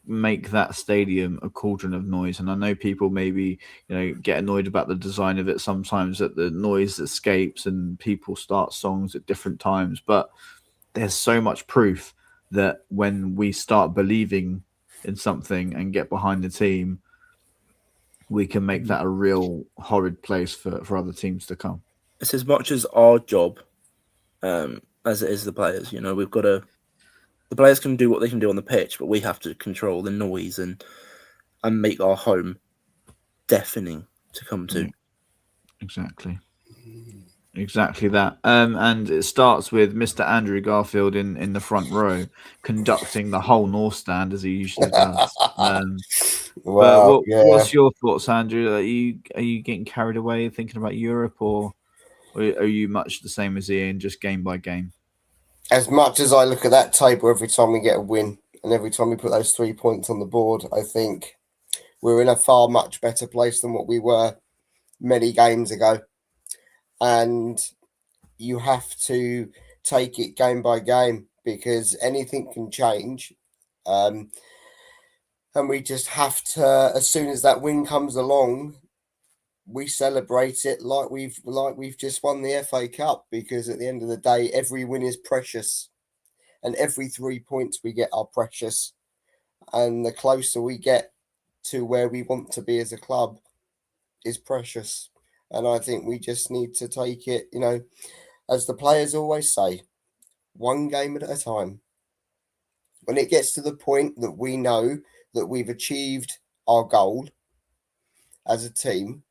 make that stadium a cauldron of noise. And I know people maybe, get annoyed about the design of it sometimes, that the noise escapes and people start songs at different times. But there's so much proof that when we start believing in something and get behind the team, we can make that a real horrid place for other teams to come. It's as much as our job as it is the players. We've got to. The players can do what they can do on the pitch, but we have to control the noise and make our home deafening to come to. Exactly that. And it starts with Mr. Andrew Garfield in the front row, conducting the whole North Stand as he usually does. Wow, what's your thoughts, Andrew? Are you getting carried away thinking about Europe, or are you much the same as Ian, just game by game? As much as I look at that table every time we get a win and every time we put those 3 points on the board, I think we're in a far much better place than what we were many games ago. And you have to take it game by game because anything can change. And we just have to, as soon as that win comes along, we celebrate it like we've just won the FA Cup, because at the end of the day, every win is precious and every 3 points we get are precious. And the closer we get to where we want to be as a club is precious. And I think we just need to take it, as the players always say, one game at a time. When it gets to the point that we know that we've achieved our goal as a team,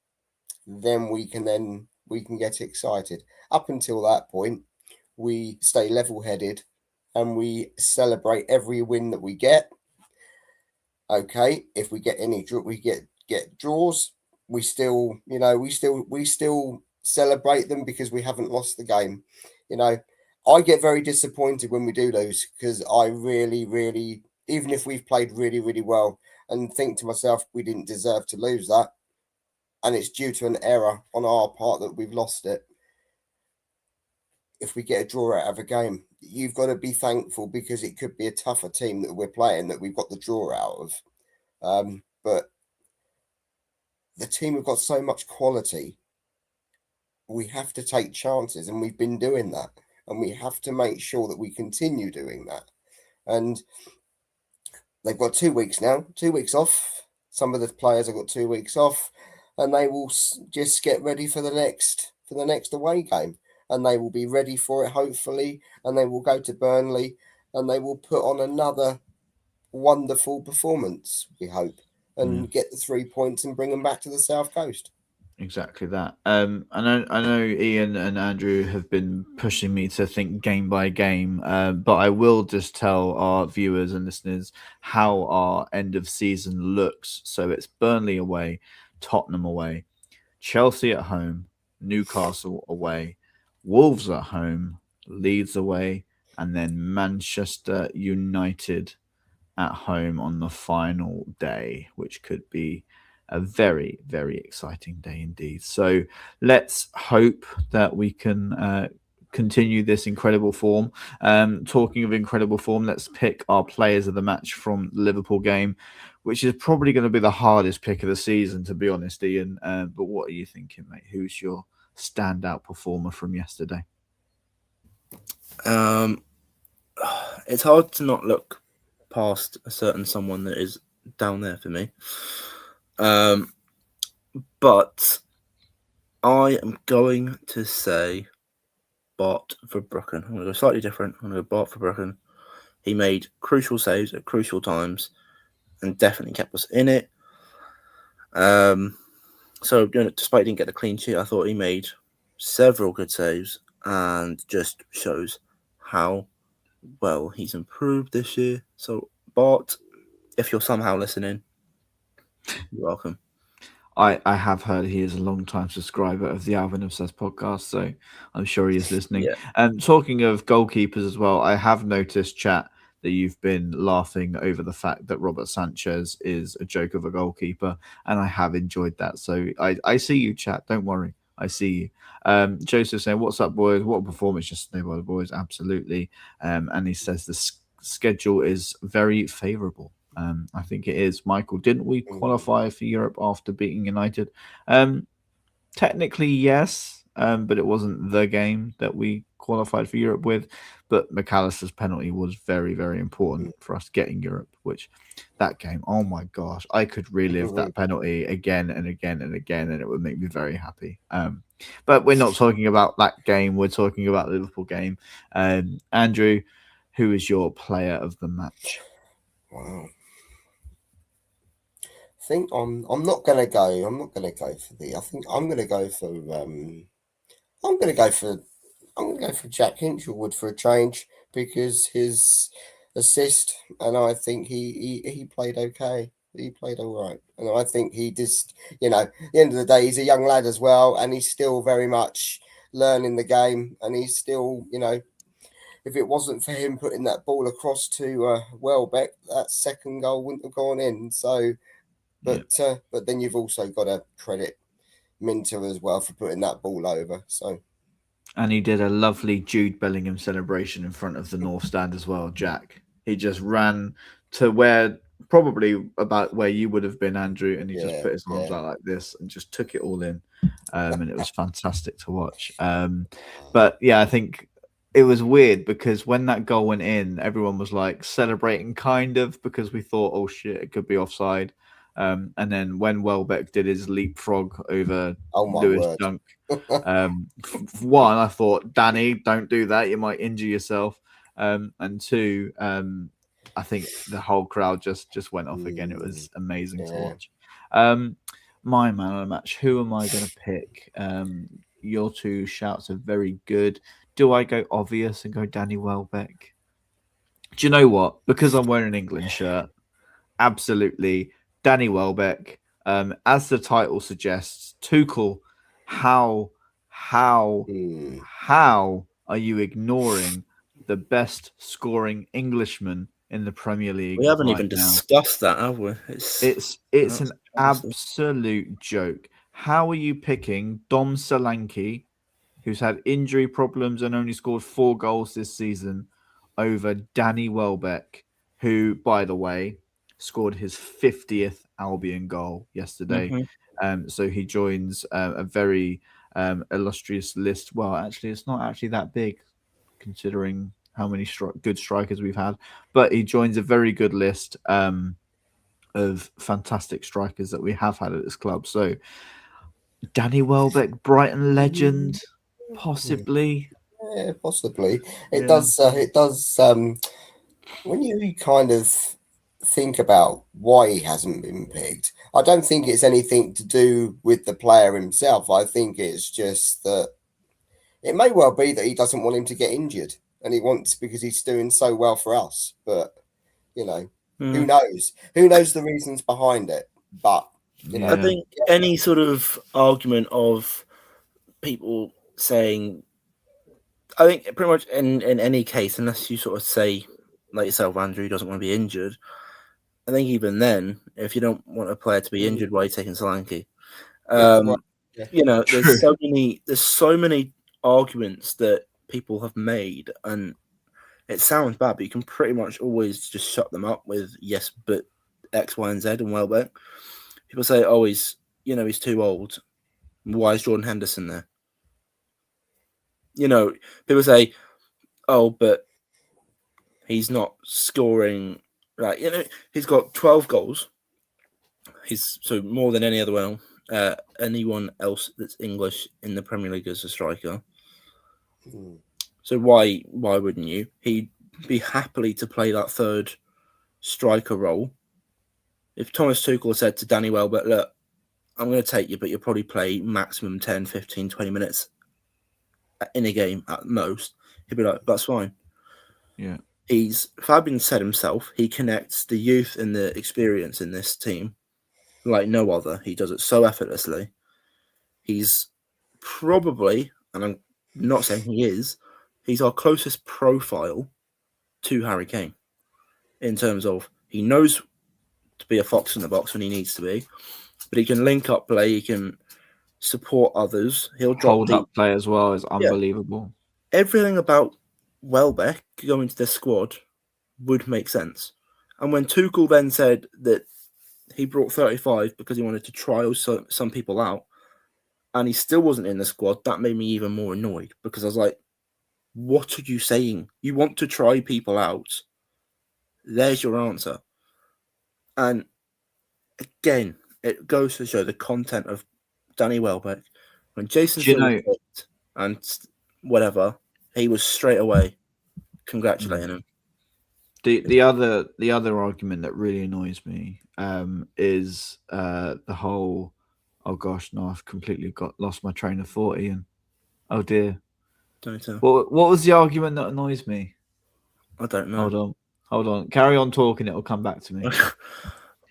then we can get excited. Up until that point, we stay level-headed and we celebrate every win that we get. Okay, if we get any we get draws, we still celebrate them because we haven't lost the game. I get very disappointed when we do lose, because I really, even if we've played really, really well, and think to myself, we didn't deserve to lose that, and it's due to an error on our part that we've lost it. If we get a draw out of a game, you've got to be thankful, because it could be a tougher team that we're playing that we've got the draw out of. But the team have got so much quality. We have to take chances, and we've been doing that. And we have to make sure that we continue doing that. And they've got 2 weeks now, 2 weeks off. Some of the players have got 2 weeks off, and they will just get ready for the next away game. And they will be ready for it, hopefully. And they will go to Burnley, and they will put on another wonderful performance, we hope, and get the 3 points and bring them back to the South Coast. Exactly that. I know Ian and Andrew have been pushing me to think game by game, but I will just tell our viewers and listeners how our end of season looks. So it's Burnley away, Tottenham away, Chelsea at home, Newcastle away, Wolves at home, Leeds away, and then Manchester United at home on the final day, which could be a very, very exciting day indeed. So let's hope that we can continue this incredible form. Talking of incredible form, let's pick our players of the match from the Liverpool game, which is probably going to be the hardest pick of the season, to be honest, Ian. But what are you thinking, mate? Who's your standout performer from yesterday? It's hard to not look past a certain someone that is down there for me. But I am going to say Bart for Brooklyn. I'm going to go slightly different. I'm going to go Bart for Brooklyn. He made crucial saves at crucial times and definitely kept us in it. So, despite he didn't get the clean sheet, I thought he made several good saves and just shows how well he's improved this year. So, Bart, if you're somehow listening, you're welcome. I have heard he is a long-time subscriber of the Albion Obsessed podcast, so I'm sure he is listening. Yeah. Talking of goalkeepers as well, I have noticed, chat, that you've been laughing over the fact that Robert Sanchez is a joke of a goalkeeper, and I have enjoyed that. So I see you, chat. Don't worry. I see you. Joseph saying, "What's up, boys? What a performance yesterday by the boys." Absolutely. And he says the schedule is very favourable. I think it is. Michael, didn't we qualify for Europe after beating United? Technically, yes, but it wasn't the game that we qualified for Europe with. But McAllister's penalty was very, very important for us getting Europe, which that game, oh my gosh, I could relive that penalty again and again and again, and it would make me very happy. But we're not talking about that game. We're talking about the Liverpool game. Andrew, who is your player of the match? Wow. I think I'm not gonna go. I'm not gonna go for I think I'm gonna go for. I'm gonna go for Jack Hinchelwood for a change because his assist, and I think he played okay. He played all right, and I think he just, at the end of the day, he's a young lad as well, and he's still very much learning the game, and he's still, if it wasn't for him putting that ball across to Welbeck, that second goal wouldn't have gone in. So. But then you've also got to credit Minter as well for putting that ball over. So, and he did a lovely Jude Bellingham celebration in front of the North Stand as well, Jack. He just ran to probably about where you would have been, Andrew, and he just put his arms out like this and just took it all in. And it was fantastic to watch. But yeah, I think it was weird because when that goal went in, everyone was like celebrating kind of because we thought, oh shit, it could be offside. And then when Welbeck did his leapfrog over Lewis Dunk, one, I thought, Danny, don't do that. You might injure yourself. And two, I think the whole crowd just went off again. It was amazing to watch. My man of the match, who am I going to pick? Your two shouts are very good. Do I go obvious and go Danny Welbeck? Do you know what? Because I'm wearing an England shirt, absolutely. Danny Welbeck, as the title suggests, Tuchel, how are you ignoring the best scoring Englishman in the Premier League? We haven't even discussed that, have we? It's an absolute joke. How are you picking Dom Solanke, who's had injury problems and only scored 4 goals this season, over Danny Welbeck, who, by the way, scored his 50th Albion goal yesterday. So he joins a very illustrious list. Well, actually, it's not actually that big considering how many good strikers we've had. But he joins a very good list of fantastic strikers that we have had at this club. So Danny Welbeck, Brighton legend, possibly. Yeah, possibly. It does. It does. When you kind of think about why he hasn't been picked, I don't think it's anything to do with the player himself. I think it's just that it may well be that he doesn't want him to get injured, and he wants because he's doing so well for us. But who knows? Who knows the reasons behind it? But I think any sort of argument of people saying, I think pretty much in any case, unless you sort of say, like yourself, Andrew, he doesn't want to be injured. I think even then, if you don't want a player to be injured, why are you taking Solanke? There's so many arguments that people have made, and it sounds bad, but you can pretty much always just shut them up with yes, but X, Y, and Z and Welbeck. People say, oh, he's too old. Why is Jordan Henderson there? People say, oh, but he's not scoring. Like, he's got 12 goals. He's so more than anyone else that's English in the Premier League as a striker. So why wouldn't you? He'd be happily to play that third striker role. If Thomas Tuchel said to Danny Welbeck, look, I'm going to take you, but you'll probably play maximum 10, 15, 20 minutes in a game at most, he'd be like, that's fine. Yeah. Fabian said himself, he connects the youth and the experience in this team like no other. He does it so effortlessly. He's probably, and I'm not saying he is, he's our closest profile to Harry Kane in terms of he knows to be a fox in the box when he needs to be, but he can link up play, he can support others. He'll drop hold up play as well is unbelievable. Yeah. Everything about Welbeck going to this squad would make sense. And when Tuchel then said that he brought 35 because he wanted to trial some people out, and he still wasn't in the squad, that made me even more annoyed because I was like, what are you saying? You want to try people out. There's your answer. And again, it goes to show the content of Danny Welbeck. When Jason Steele and whatever, he was straight away congratulating him. The other argument that really annoys me is the whole, oh gosh, no, I've completely lost my train of thought, Ian. Oh dear. Don't know. What was the argument that annoys me? I don't know. Hold on. Carry on talking, it'll come back to me.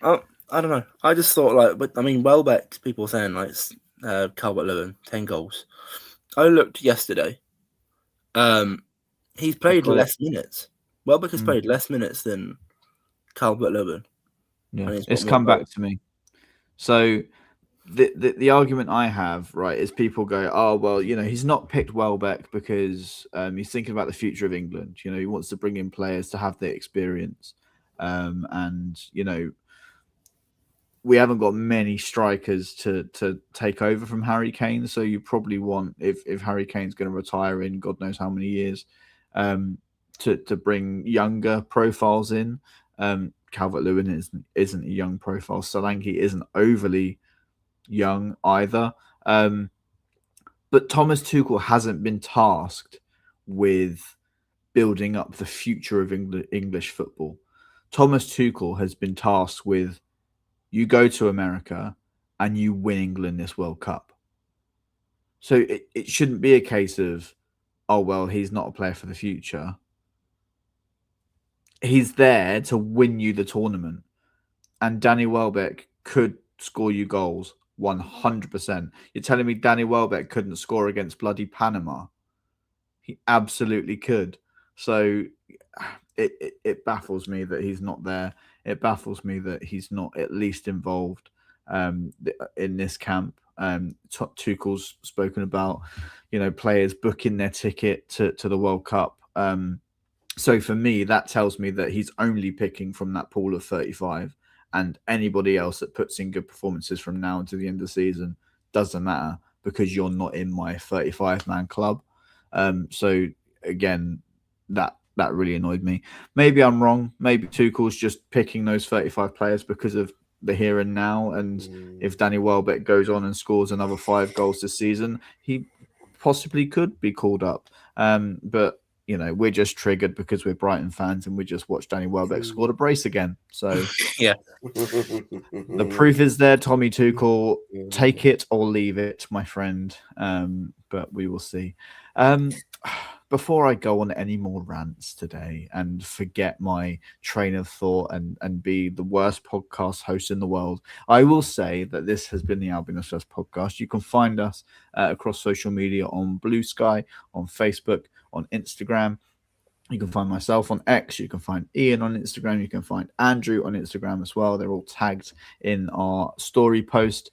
I don't know. I just thought Welbeck, people saying Calvert-Lewin, 10 goals. I looked yesterday. He's played less minutes. Welbeck has played less minutes than Calvert-Lewin. Yeah, it's come back to me. So the argument I have, right, is people go, oh, well, he's not picked Welbeck because he's thinking about the future of England. He wants to bring in players to have the experience. And, we haven't got many strikers to take over from Harry Kane. So you probably want, if Harry Kane's going to retire in God knows how many years, to bring younger profiles in. Calvert-Lewin isn't a young profile. Solanke isn't overly young either. But Thomas Tuchel hasn't been tasked with building up the future of English football. Thomas Tuchel has been tasked with, you go to America and you win England this World Cup. So it shouldn't be a case of, oh, well, he's not a player for the future. He's there to win you the tournament. And Danny Welbeck could score you goals 100%. You're telling me Danny Welbeck couldn't score against bloody Panama? He absolutely could. So it baffles me that he's not there. It baffles me that he's not at least involved in this camp. Tuchel's spoken about, players booking their ticket to the World Cup. So for me, that tells me that he's only picking from that pool of 35, and anybody else that puts in good performances from now until the end of the season doesn't matter because you're not in my 35-man club. So again, that really annoyed me. Maybe I'm wrong. Maybe Tuchel's just picking those 35 players because of the here and now. And if Danny Welbeck goes on and scores another 5 goals this season, he possibly could be called up. But we're just triggered because we're Brighton fans and we just watched Danny Welbeck score the brace again. So yeah, the proof is there. Tommy Tuchel, take it or leave it, my friend. But we will see. Before I go on any more rants today and forget my train of thought and be the worst podcast host in the world, I will say that this has been the Albion Obsessed podcast. You can find us across social media on Blue Sky, on Facebook, on Instagram. You can find myself on X. You can find Ian on Instagram. You can find Andrew on Instagram as well. They're all tagged in our story post.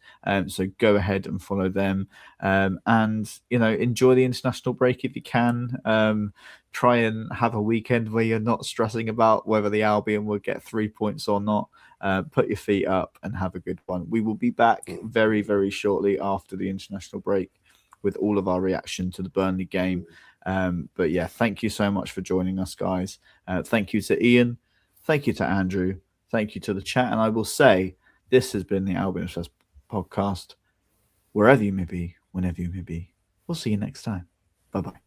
So go ahead and follow them. And, enjoy the international break if you can. Try and have a weekend where you're not stressing about whether the Albion will get 3 points or not. Put your feet up and have a good one. We will be back very, very shortly after the international break with all of our reaction to the Burnley game. But yeah, thank you so much for joining us, guys. Thank you to Ian. Thank you to Andrew. Thank you to the chat. And I will say, this has been the Albion Obsessed podcast. Wherever you may be, whenever you may be, we'll see you next time. Bye-bye.